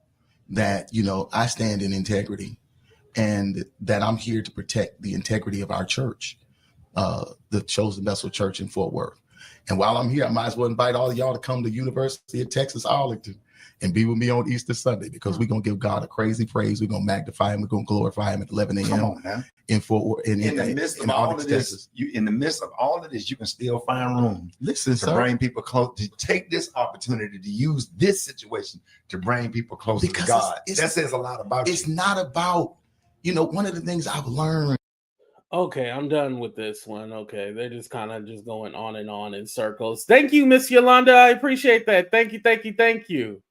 that, you know, I stand in integrity and that I'm here to protect the integrity of our church, the Chosen Vessel Church in Fort Worth. And while I'm here, I might as well invite all of y'all to come to University of Texas, Arlington, and be with me on Easter Sunday, because we're going to give God a crazy praise. We're going to magnify him. We're going to glorify him at 11 a.m. in Fort Worth. In the midst of all of this, you can still find room. Listen, to bring people close, to take this opportunity to use this situation to bring people closer to God. That says a lot about you. It's not about, you know, one of the things I've learned. Okay, I'm done with this one. Okay, they're just kind of just going on and on in circles. Thank you, Miss Yolanda. I appreciate that. Thank you.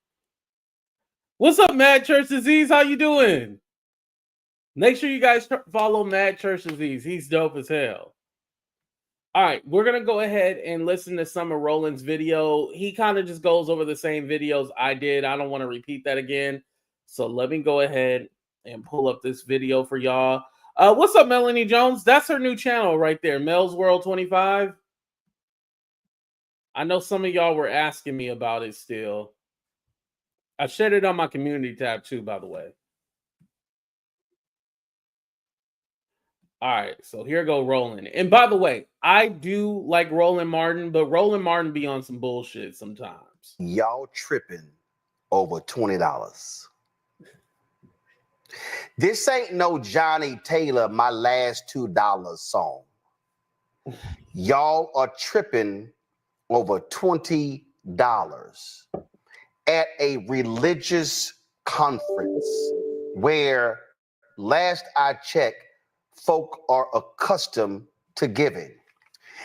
What's up, Mad Church Disease? How you doing? Make sure you guys follow Mad Church Disease. He's dope as hell. All right, we're going to go ahead and listen to some of Roland's video. He kind of just goes over the same videos I did. I don't want to repeat that again. So let me go ahead and pull up this video for y'all. What's up, Melanie Jones? That's her new channel right there, Mel's World 25. I know some of y'all were asking me about it still. I shared it on my community tab too, by the way. All right, so here go Roland. And by the way, I do like Roland Martin, but Roland Martin be on some bullshit sometimes. Y'all tripping over $20. This ain't no Johnny Taylor, My Last $2 song. Y'all are tripping over $20 at a religious conference where, last I checked, folk are accustomed to giving.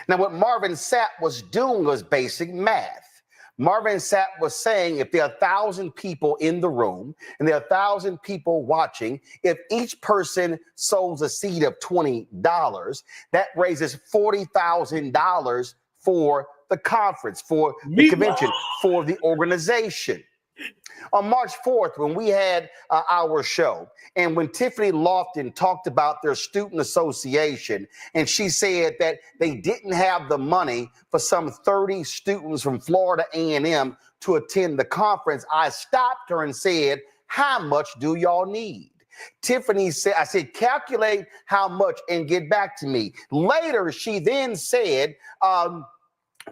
Now, what Marvin Sapp was doing was basic math. Marvin Sapp was saying if there are 1,000 people in the room and there are 1,000 people watching, if each person sows a seed of $20, that raises $40,000 for the conference, for the convention, for the organization. On March 4th, when we had our show, and when Tiffany Lofton talked about their student association, and she said that they didn't have the money for some 30 students from Florida A&M to attend the conference, I stopped her and said, how much do y'all need? Tiffany said, I said, calculate how much and get back to me. Later, she then said,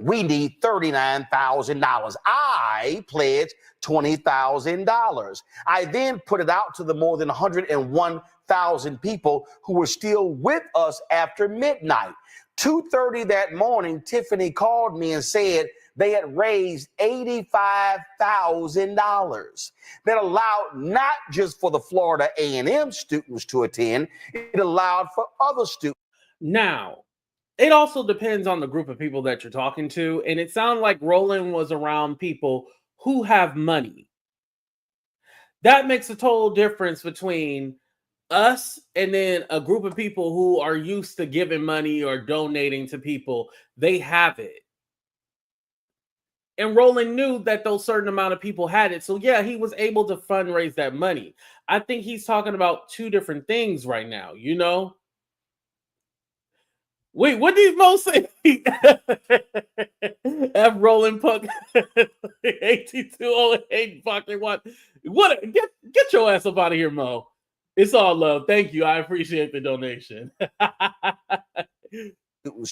we need $39,000. I pledged $20,000. I then put it out to the more than 101,000 people who were still with us after midnight. 2:30 that morning, Tiffany called me and said they had raised $85,000. That allowed not just for the Florida A&M students to attend, it allowed for other students. Now, it also depends on the group of people that you're talking to. And it sounded like Roland was around people who have money. That makes a total difference between us and then a group of people who are used to giving money or donating to people. They have it. And Roland knew that those certain amount of people had it. So yeah, he was able to fundraise that money. I think he's talking about two different things right now, you know? Wait, what did Mo say? F Roland Puck 8208 fucking what? Get your ass up out of here, Mo. It's all love. Thank you. I appreciate the donation.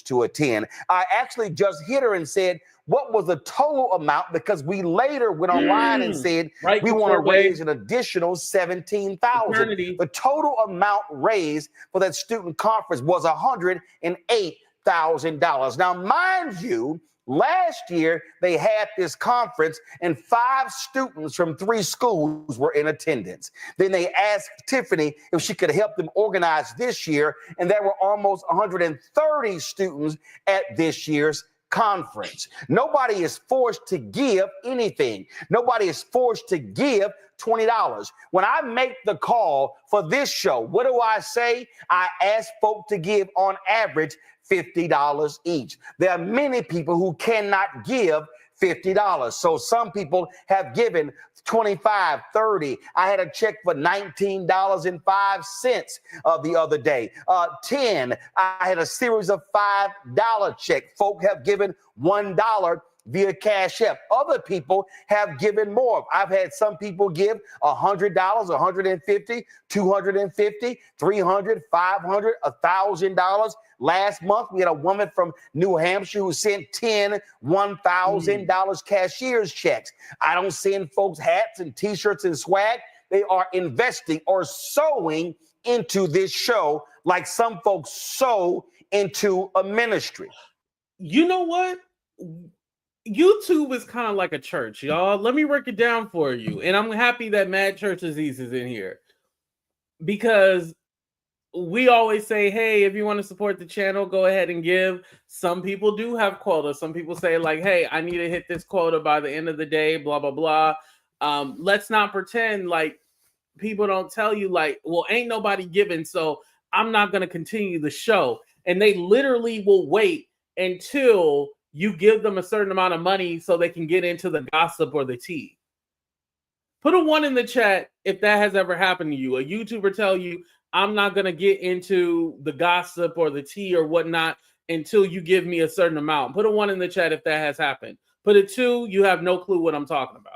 To attend. I actually just hit her and said, what was the total amount? Because we later went online and said, we want to raise an additional $17,000. The total amount raised for that student conference was $108,000. Now, mind you, last year they had this conference and 5 students from 3 schools were in attendance. Then they asked Tiffany if she could help them organize this year, and there were almost 130 students at this year's conference. Nobody is forced to give anything. Nobody is forced to give $20. When I make the call for this show, what do I say? I ask folk to give on average $50 each. There are many people who cannot give $50. So some people have given $25, $30. I had a check for $19.05 the other day. 10. I had a series of $5 check. Folk have given $1 via Cash App. Other people have given more. I've had some people give $100, $150, $250, $300, $500, $1,000. Last month, we had a woman from New Hampshire who sent 10 $1,000 cashier's checks. I don't send folks hats and T-shirts and swag. They are investing or sowing into this show like some folks sow into a ministry. You know what? YouTube is kind of like a church, y'all. Let me break it down for you. And I'm happy that Mad Church Aziz is in here. Because we always say, hey, if you want to support the channel, go ahead and give. Some people do have quotas. Some people say like, hey, I need to hit this quota by the end of the day, blah, blah, blah. Let's not pretend like people don't tell you like, well, ain't nobody giving, so I'm not going to continue the show. And they literally will wait until you give them a certain amount of money so they can get into the gossip or the tea. Put a 1 in the chat if that has ever happened to you. A YouTuber tell you, I'm not going to get into the gossip or the tea or whatnot until you give me a certain amount. Put a 1 in the chat if that has happened. Put a 2, you have no clue what I'm talking about.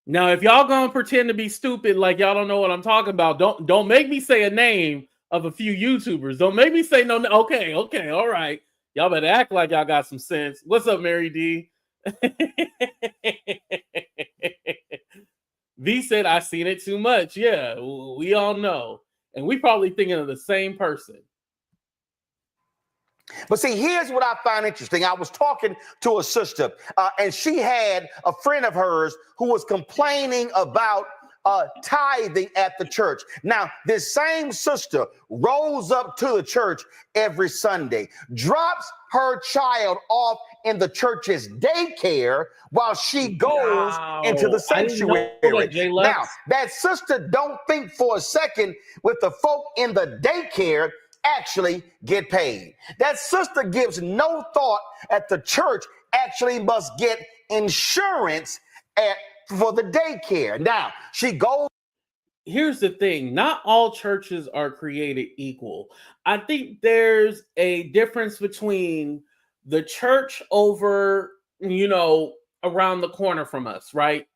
Now, if y'all gonna pretend to be stupid like y'all don't know what I'm talking about, don't make me say a name of a few YouTubers. Don't make me say no. Okay, all right. Y'all better act like y'all got some sense. What's up, Mary D? V said, I seen it too much. Yeah, we all know. And we probably thinking of the same person. But see, here's what I find interesting. I was talking to a sister, and she had a friend of hers who was complaining about tithing at the church. Now, this same sister rolls up to the church every Sunday, drops her child off in the church's daycare while she goes into the sanctuary. Now, that sister don't think for a second with the folk in the daycare actually get paid. That sister gives no thought at the church actually must get insurance for the daycare. Now, she goes. Here's the thing. Not all churches are created equal. I think there's a difference between the church over, around the corner from us, right?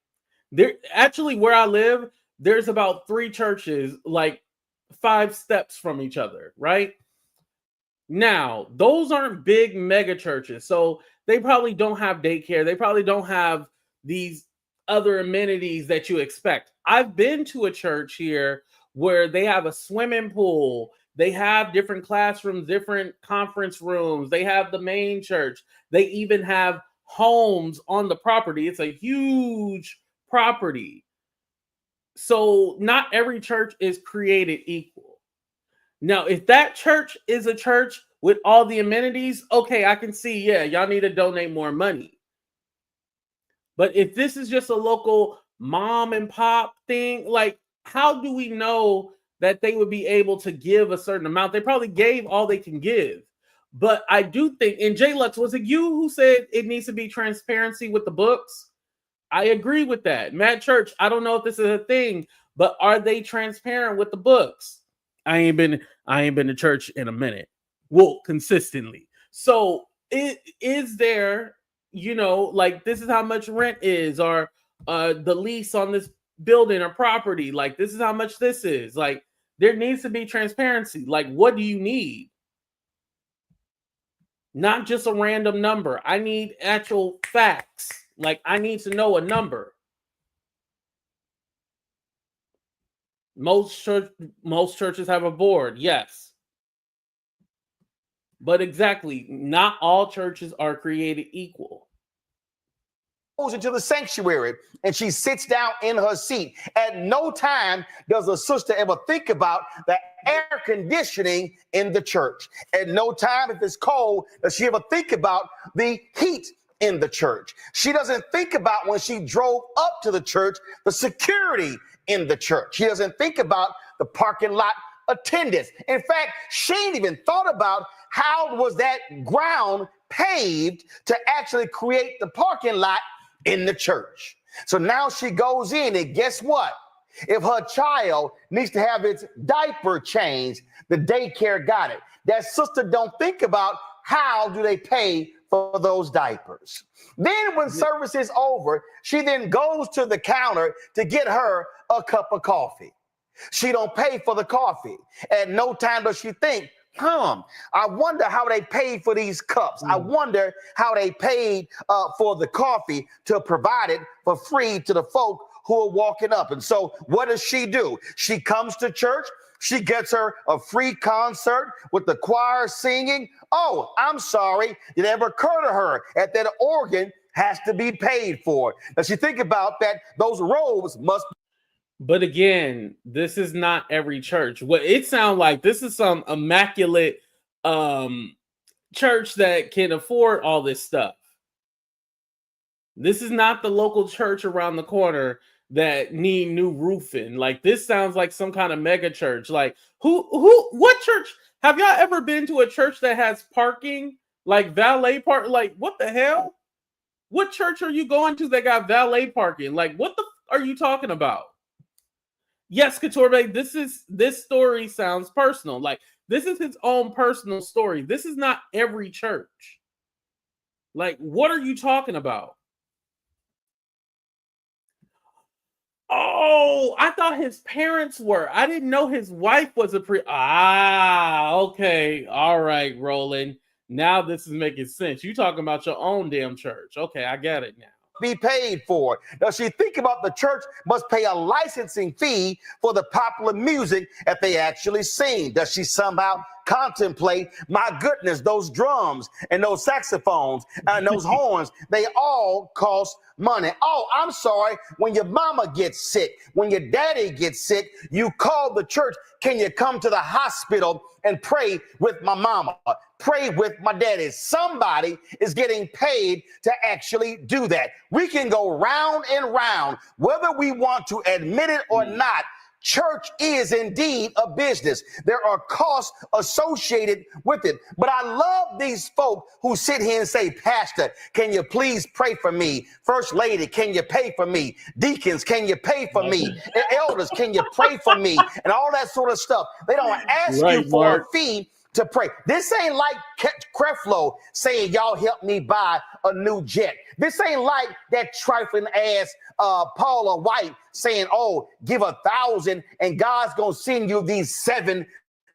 There, actually, where I live, there's about 3 churches, like 5 steps from each other, right? Now, those aren't big mega churches, so they probably don't have daycare. They probably don't have these other amenities that you expect. I've been to a church here where they have a swimming pool. They have different classrooms, different conference rooms. They have the main church. They even have homes on the property. It's a huge property. So not every church is created equal. Now, if that church is a church with all the amenities, okay, I can see, yeah, y'all need to donate more money. But if this is just a local mom and pop thing, like, how do we know that they would be able to give a certain amount? They probably gave all they can give. But I do think, and J Lux, was it you who said it needs to be transparency with the books? I agree with that. Matt Church, I don't know if this is a thing, but are they transparent with the books? I ain't been to church in a minute. Well, consistently. So is there, like, this is how much rent is, or the lease on this building or property, like, this is how much this is. Like, there needs to be transparency. Like, what do you need? Not just a random number. I need actual facts. Like, I need to know a number. Most churches have a board, yes. But exactly, not all churches are created equal. Goes into the sanctuary and she sits down in her seat. At no time does a sister ever think about the air conditioning in the church. At no time, if it's cold, does she ever think about the heat in the church. She doesn't think about, when she drove up to the church, the security in the church. She doesn't think about the parking lot attendants. In fact, she ain't even thought about how was that ground paved to actually create the parking lot in the church. So now she goes in, and guess what? If her child needs to have its diaper changed, the daycare got it. That sister don't think about how do they pay for those diapers. Then when service is over, she then goes to the counter to get her a cup of coffee. She don't pay for the coffee. At no time does she think, I wonder how they paid for these cups. I wonder how they paid for the coffee to provide it for free to the folk who are walking up. And so what does she do? She comes to church. She gets her a free concert with the choir singing. Oh, I'm sorry. It never occurred to her that that organ has to be paid for. Now she think about that. Those robes must. But again, this is not every church. What it sounds like, this is some immaculate church that can afford all this stuff. This is not the local church around the corner that need new roofing. Like, this sounds like some kind of mega church. Like, what church? Have y'all ever been to a church that has parking, like valet park? Like, what the hell? What church are you going to that got valet parking? Like, what the are you talking about? Yes, Couture, this story sounds personal. Like, this is his own personal story. This is not every church. Like, what are you talking about? Oh, I thought his parents were. I didn't know his wife was a okay. All right, Roland. Now this is making sense. You talking about your own damn church. Okay, I get it now. Be paid for. Does she think about the church must pay a licensing fee for the popular music that they actually sing? Does she somehow contemplate, my goodness, those drums and those saxophones and those horns, they all cost money. Oh, I'm sorry. When your mama gets sick, when your daddy gets sick, you call the church. Can you come to the hospital and pray with my mama? Pray with my daddy. Somebody is getting paid to actually do that. We can go round and round, whether we want to admit it or not. Church is indeed a business. There are costs associated with it. But I love these folk who sit here and say, Pastor, can you please pray for me? First Lady, can you pay for me? Deacons, can you pay for me? Elders, can you pray for me? And all that sort of stuff. They don't ask you for a fee to pray. This ain't like Creflo saying, y'all help me buy a new jet. This ain't like that trifling ass Paula White saying, oh, give 1,000 and God's gonna send you these 7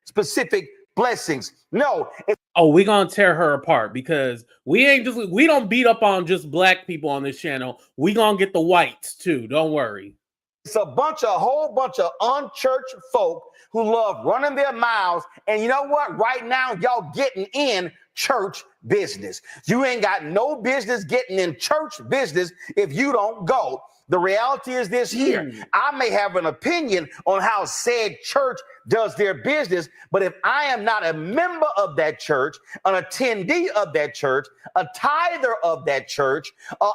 specific blessings. No. We're gonna tear her apart because we don't beat up on just black people on this channel. We gonna get the whites too. Don't worry. It's a whole bunch of unchurched folk who love running their mouths. And you know what? Right now, y'all getting in church business. You ain't got no business getting in church business if you don't go. The reality is this here. I may have an opinion on how said church does their business, but if I am not a member of that church, an attendee of that church, a tither of that church,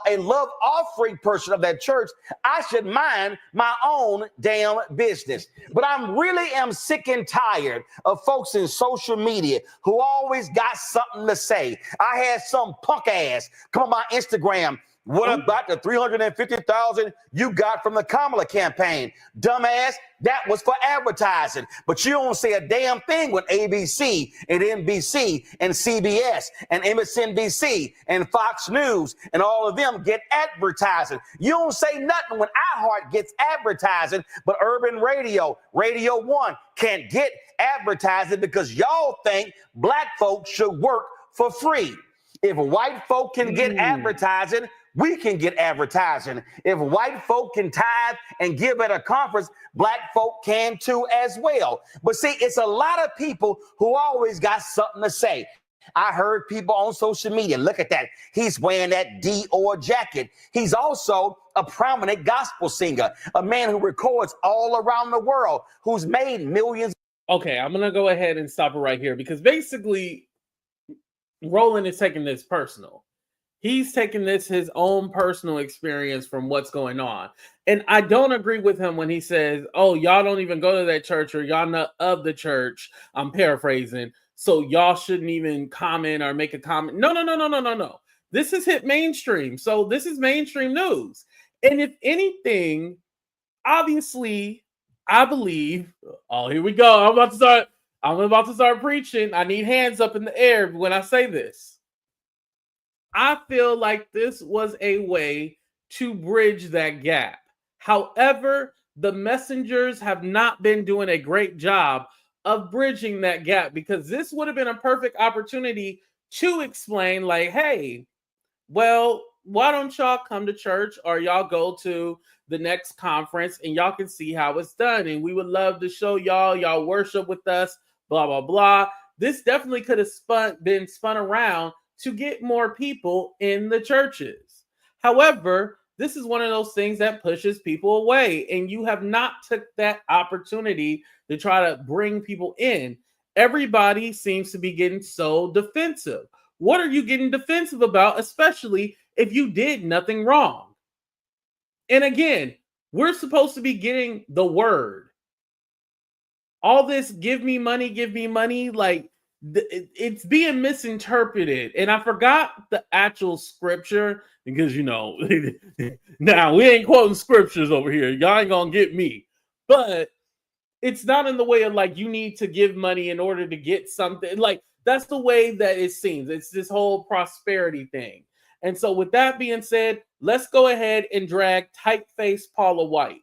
a love offering person of that church, I should mind my own damn business. But I really am sick and tired of folks in social media who always got something to say. I had some punk ass come on my Instagram. What about the 350,000 you got from the Kamala campaign? Dumbass, that was for advertising. But you don't say a damn thing when ABC and NBC and CBS and MSNBC and Fox News and all of them get advertising. You don't say nothing when iHeart gets advertising, but Urban Radio, Radio 1 can't get advertising because y'all think black folks should work for free. If white folk can get advertising, we can get advertising. If white folk can tithe and give at a conference, black folk can too as well. But see, it's a lot of people who always got something to say. I heard people on social media, look at that. He's wearing that Dior jacket. He's also a prominent gospel singer, a man who records all around the world, who's made millions. Okay, I'm going to go ahead and stop it right here because basically Roland is taking this personal. He's taking this his own personal experience from what's going on. And I don't agree with him when he says, oh, y'all don't even go to that church or y'all not of the church. I'm paraphrasing. So y'all shouldn't even comment or make a comment. No. This is hit mainstream. So this is mainstream news. And if anything, obviously, I believe, here we go. I'm about to start preaching. I need hands up in the air when I say this. I feel like this was a way to bridge that gap. However, the messengers have not been doing a great job of bridging that gap because this would have been a perfect opportunity to explain like, hey, well, why don't y'all come to church or y'all go to the next conference and y'all can see how it's done. And we would love to show y'all worship with us, blah, blah, blah. This definitely could have been spun around to get more people in the churches. However, this is one of those things that pushes people away, and you have not took that opportunity to try to bring people in. Everybody seems to be getting so defensive. What are you getting defensive about, especially if you did nothing wrong? And again, we're supposed to be getting the word. All this give me money, like, it's being misinterpreted. And I forgot the actual scripture because, now we ain't quoting scriptures over here. Y'all ain't gonna get me. But it's not in the way of like you need to give money in order to get something. Like that's the way that it seems. It's this whole prosperity thing. And so with that being said, let's go ahead and drag typeface Paula White.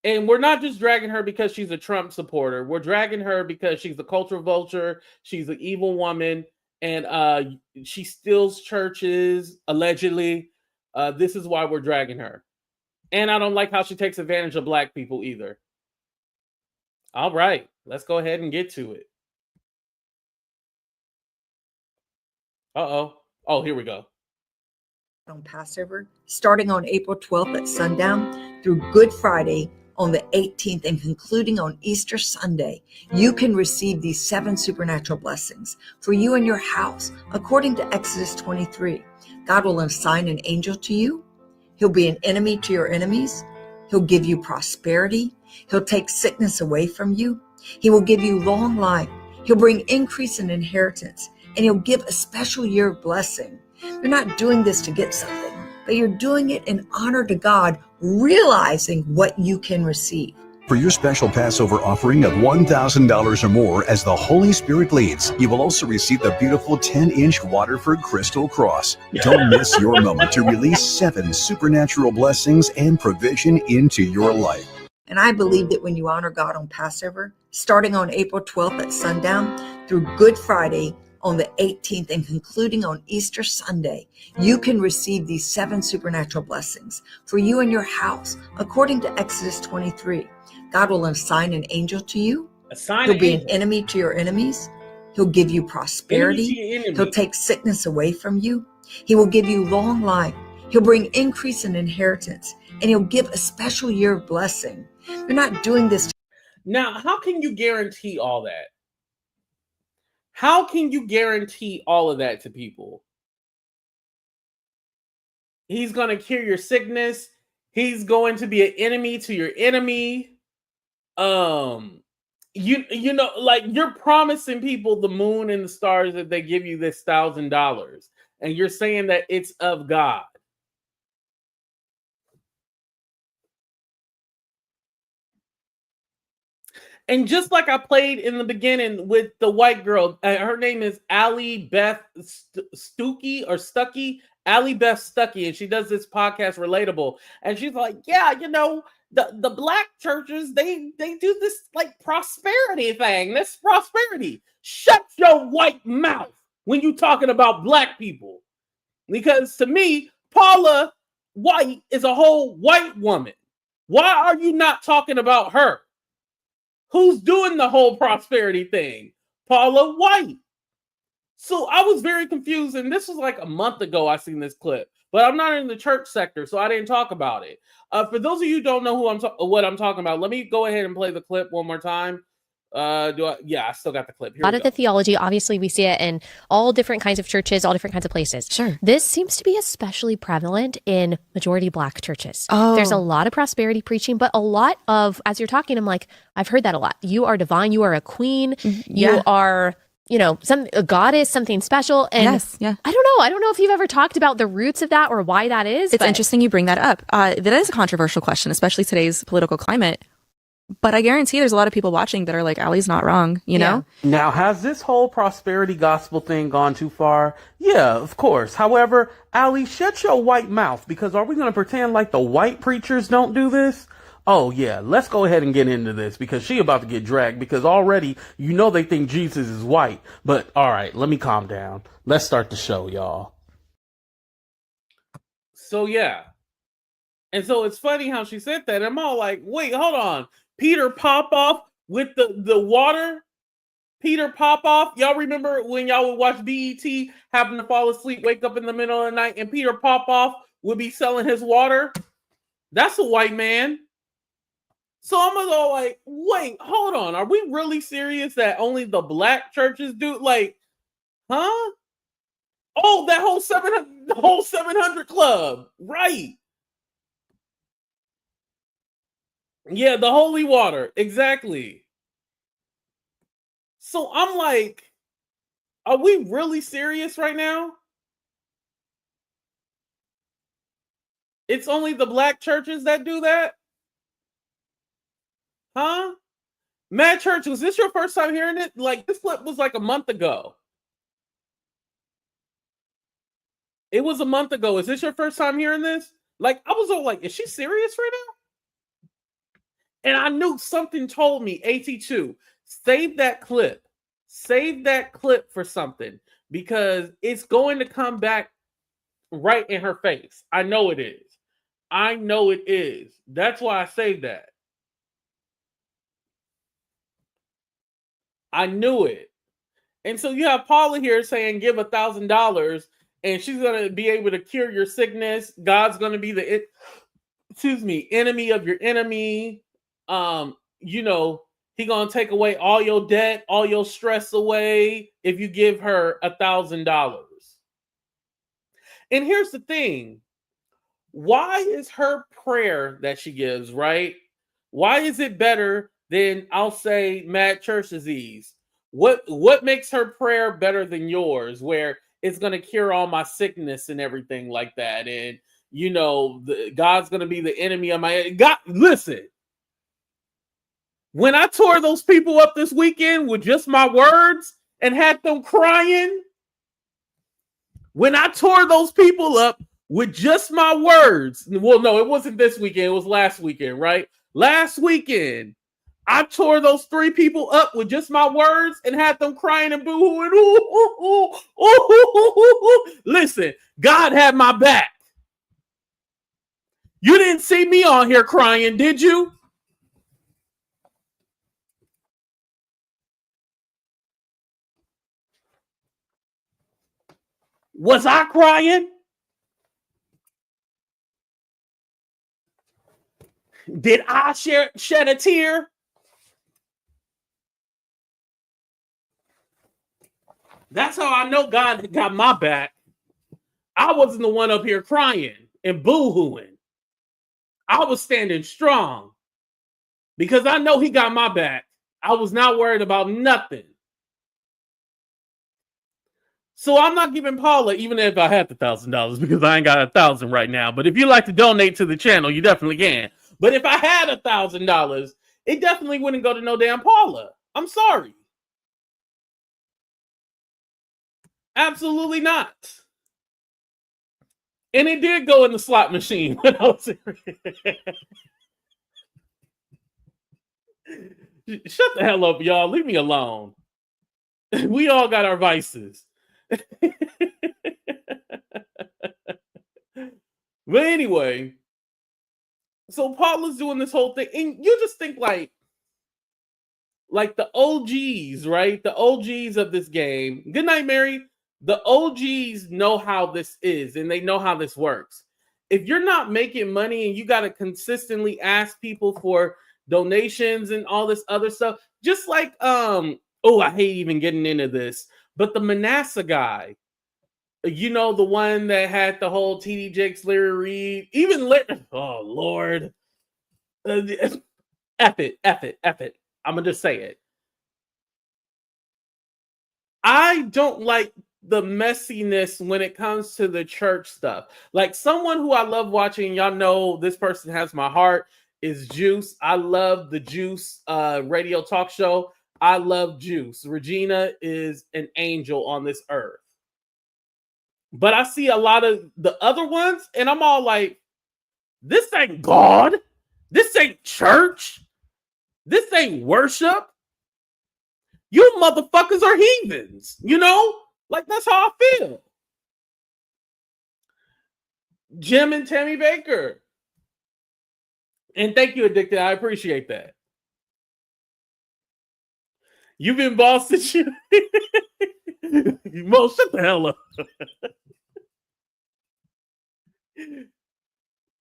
And we're not just dragging her because she's a Trump supporter. We're dragging her because she's a culture vulture. She's an evil woman. And she steals churches, allegedly. This is why we're dragging her. And I don't like how she takes advantage of black people either. All right. Let's go ahead and get to it. Oh, here we go. On Passover, starting on April 12th at sundown through Good Friday on the 18th and concluding on Easter Sunday, you can receive these 7 supernatural blessings for you and your house. According to Exodus 23, God will assign an angel to you. He'll be an enemy to your enemies. He'll give you prosperity. He'll take sickness away from you. He will give you long life. He'll bring increase in inheritance, and he'll give a special year of blessing. You're not doing this to get something, but you're doing it in honor to God, realizing what you can receive. For your special Passover offering of $1,000 or more as the Holy Spirit leads, you will also receive the beautiful 10-inch Waterford Crystal Cross. Don't miss your moment to release 7 supernatural blessings and provision into your life. And I believe that when you honor God on Passover, starting on April 12th at sundown through Good Friday on the 18th and concluding on Easter Sunday, you can receive these 7 supernatural blessings for you and your house. According to Exodus 23, God will assign an angel to you. He'll be an enemy to your enemies. He'll give you prosperity. He'll take sickness away from you. He will give you long life. He'll bring increase in inheritance, and he'll give a special year of blessing. You're not doing this. Now, how can you guarantee all that? How can you guarantee all of that to people? He's going to cure your sickness. He's going to be an enemy to your enemy. You know, like, you're promising people the moon and the stars if they give you this $1,000, and you're saying that it's of God. And just like I played in the beginning with the white girl, her name is Allie Beth Stuckey or Stuckey, Allie Beth Stuckey, and she does this podcast, Relatable, and she's like, yeah, you know, the black churches, they do this like prosperity thing. This prosperity. Shut your white mouth when you talking about black people, because to me, Paula White is a whole white woman. Why are you not talking about her? Who's doing the whole prosperity thing? Paula White. So I was very confused, and this was like a month ago I seen this clip, but I'm not in the church sector, so I didn't talk about it. For those of you who don't know what I'm talking about, let me go ahead and play the clip one more time. I still got the clip. Here a lot of the theology, obviously, we see it in all different kinds of churches, all different kinds of places. Sure. This seems to be especially prevalent in majority black churches. Oh. There's a lot of prosperity preaching, but a lot of, as you're talking, I'm like, I've heard that a lot. You are divine. You are a queen. Yeah. You are, you know, a goddess, something special. And yes, yeah. I don't know. I don't know if you've ever talked about the roots of that or why that is. It's interesting you bring that up. That is a controversial question, especially today's political climate. But I guarantee there's a lot of people watching that are like, Allie's not wrong, you know? Now, has this whole prosperity gospel thing gone too far? Yeah, of course. However, Allie, shut your white mouth, because are we going to pretend like the white preachers don't do this? Oh, yeah, let's go ahead and get into this, because she about to get dragged, because already, you know, they think Jesus is white. But all right, let me calm down. Let's start the show, y'all. So, yeah. And so it's funny how she said that. I'm all like, wait, hold on. Peter Popoff with the water. Peter Popoff. Y'all remember when y'all would watch BET, happen to fall asleep, wake up in the middle of the night, and Peter Popoff would be selling his water? That's a white man. So I'm gonna go like, wait, hold on. Are we really serious that only the black churches do? Like, huh? Oh, that whole 700 club. Right. Yeah, the holy water. Exactly. So I'm like, are we really serious right now? It's only the black churches that do that? Huh? Mad Church, was this your first time hearing it? Like, this clip was like a month ago. It was a month ago. Is this your first time hearing this? Like, I was all like, is she serious right now? And I knew something told me, AT2, save that clip. Save that clip for something, because it's going to come back right in her face. I know it is. I know it is. That's why I saved that. I knew it. And so you have Paula here saying, give $1,000 and she's going to be able to cure your sickness. God's going to be the, enemy of your enemy. You know, he going to take away all your debt, all your stress away if you give her $1,000. And here's the thing. Why is her prayer that she gives, right? Why is it better than, I'll say, mad church disease? What makes her prayer better than yours, where it's going to cure all my sickness and everything like that? And, you know, God's going to be the enemy of my... God, listen. When I tore those people up this weekend with just my words and had them crying, when I tore those people up with just my words, well, no, it wasn't this weekend. It was last weekend, right? Last weekend, I tore those 3 people up with just my words and had them crying and boo-hooing. Listen, God had my back. You didn't see me on here crying, did you? Was I crying? Did I shed a tear? That's how I know God got my back. I wasn't the one up here crying and boo-hooing. I was standing strong because I know he got my back. I was not worried about nothing. So I'm not giving Paula, even if I had the $1,000, because I ain't got $1,000 right now. But if you like to donate to the channel, you definitely can. But if I had $1,000, it definitely wouldn't go to no damn Paula. I'm sorry. Absolutely not. And it did go in the slot machine when I was Shut the hell up, y'all. Leave me alone. We all got our vices. But anyway, so Paula's doing this whole thing, and you just think like the OGs, right? The OGs of this game. Good night, Mary. The OGs know how this is, and they know how this works. If you're not making money and you got to consistently ask people for donations and all this other stuff, just like I hate even getting into this, but the Manasseh guy, you know, the one that had the whole TD Jakes, Larry Reed, even oh Lord, F it. I'm gonna just say it. I don't like the messiness when it comes to the church stuff. Like someone who I love watching, y'all know this person has my heart, is Juice. I love the Juice radio talk show. I love Juice. Regina is an angel on this earth. But I see a lot of the other ones, and I'm all like, this ain't God. This ain't church. This ain't worship. You motherfuckers are heathens, you know? Like, that's how I feel. Jim and Tammy Baker. And thank you, Addicted. I appreciate that. You've been boss since you... Mo, shut the hell up.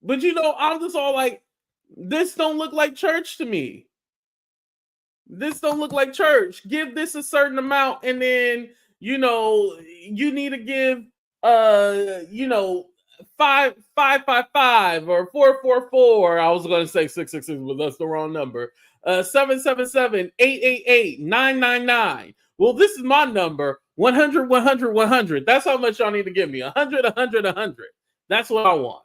But, you know, I'm just all like, this don't look like church to me. This don't look like church. Give this a certain amount, and then, you know, you need to give, 555 or 444. I was going to say 666, but that's the wrong number. 777-888-999. Well, this is my number. 100, 100, 100. That's how much y'all need to give me. 100, 100, 100. That's what I want.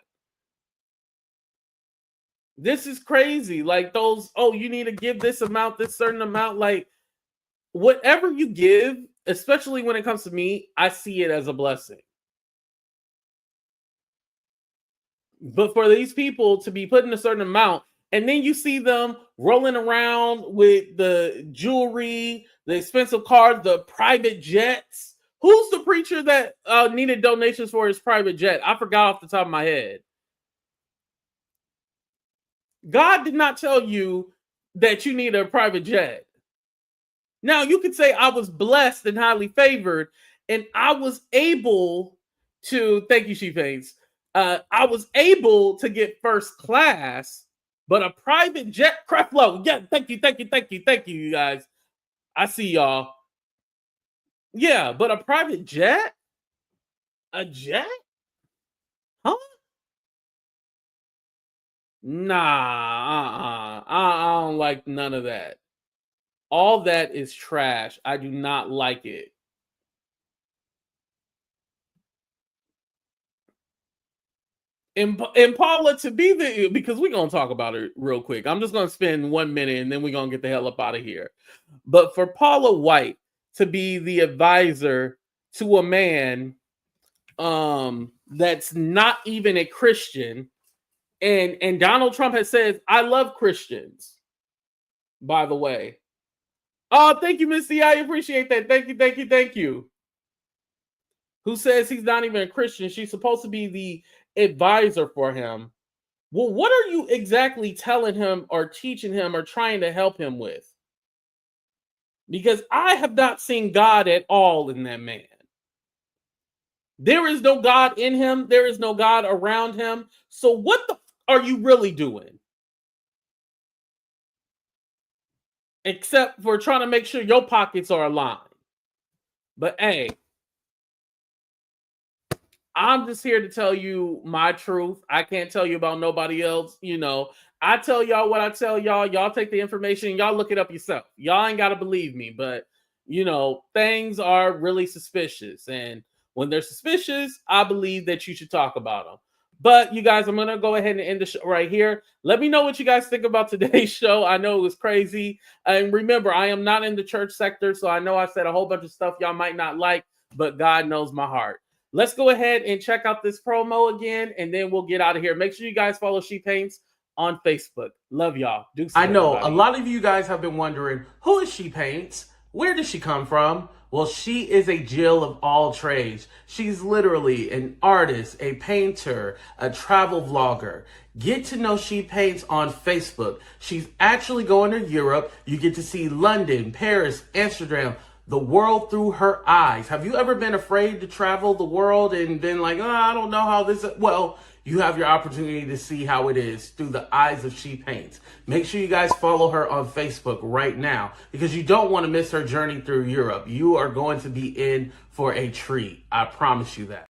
This is crazy. Like those, you need to give this amount, this certain amount. Like whatever you give, especially when it comes to me, I see it as a blessing. But for these people to be putting a certain amount, and then you see them rolling around with the jewelry, the expensive cars, the private jets. Who's the preacher that needed donations for his private jet? I forgot off the top of my head. God did not tell you that you need a private jet. Now, you could say I was blessed and highly favored, and I was able to, thank you, She Paints. I was able to get first class, but a private jet, Creflo, yeah, thank you, you guys. I see y'all. Yeah, but a private jet? A jet? Huh? Nah, I don't like none of that. All that is trash. I do not like it. And Paula, to be the, because we're going to talk about it real quick. I'm just going to spend 1 minute and then we're going to get the hell up out of here. But for Paula White to be the advisor to a man that's not even a Christian, and Donald Trump has said, I love Christians, by the way. Oh, thank you, Missy. I appreciate that. Thank you. Who says he's not even a Christian? She's supposed to be the advisor for him. Well, what are you exactly telling him or teaching him or trying to help him with? Because I have not seen God at all in that man. There is no God in him. There is no God around him. So what the are you really doing? Except for trying to make sure your pockets are aligned. But hey, I'm just here to tell you my truth. I can't tell you about nobody else. You know, I tell y'all what I tell y'all. Y'all take the information. Y'all look it up yourself. Y'all ain't got to believe me. But, you know, things are really suspicious. And when they're suspicious, I believe that you should talk about them. But you guys, I'm going to go ahead and end the show right here. Let me know what you guys think about today's show. I know it was crazy. And remember, I am not in the church sector. So I know I said a whole bunch of stuff y'all might not like, but God knows my heart. Let's go ahead and check out this promo again, and then we'll get out of here. Make sure you guys follow She Paints on Facebook. Love y'all. I know everybody. A lot of you guys have been wondering, who is She Paints? Where does she come from? Well, she is a Jill of all trades. She's literally an artist, a painter, a travel vlogger. Get to know She Paints on Facebook. She's actually going to Europe. You get to see London, Paris, Amsterdam, the world through her eyes. Have you ever been afraid to travel the world and been like, oh, I don't know how this is? Well, you have your opportunity to see how it is through the eyes of She Paints. Make sure you guys follow her on Facebook right now because you don't want to miss her journey through Europe. You are going to be in for a treat. I promise you that.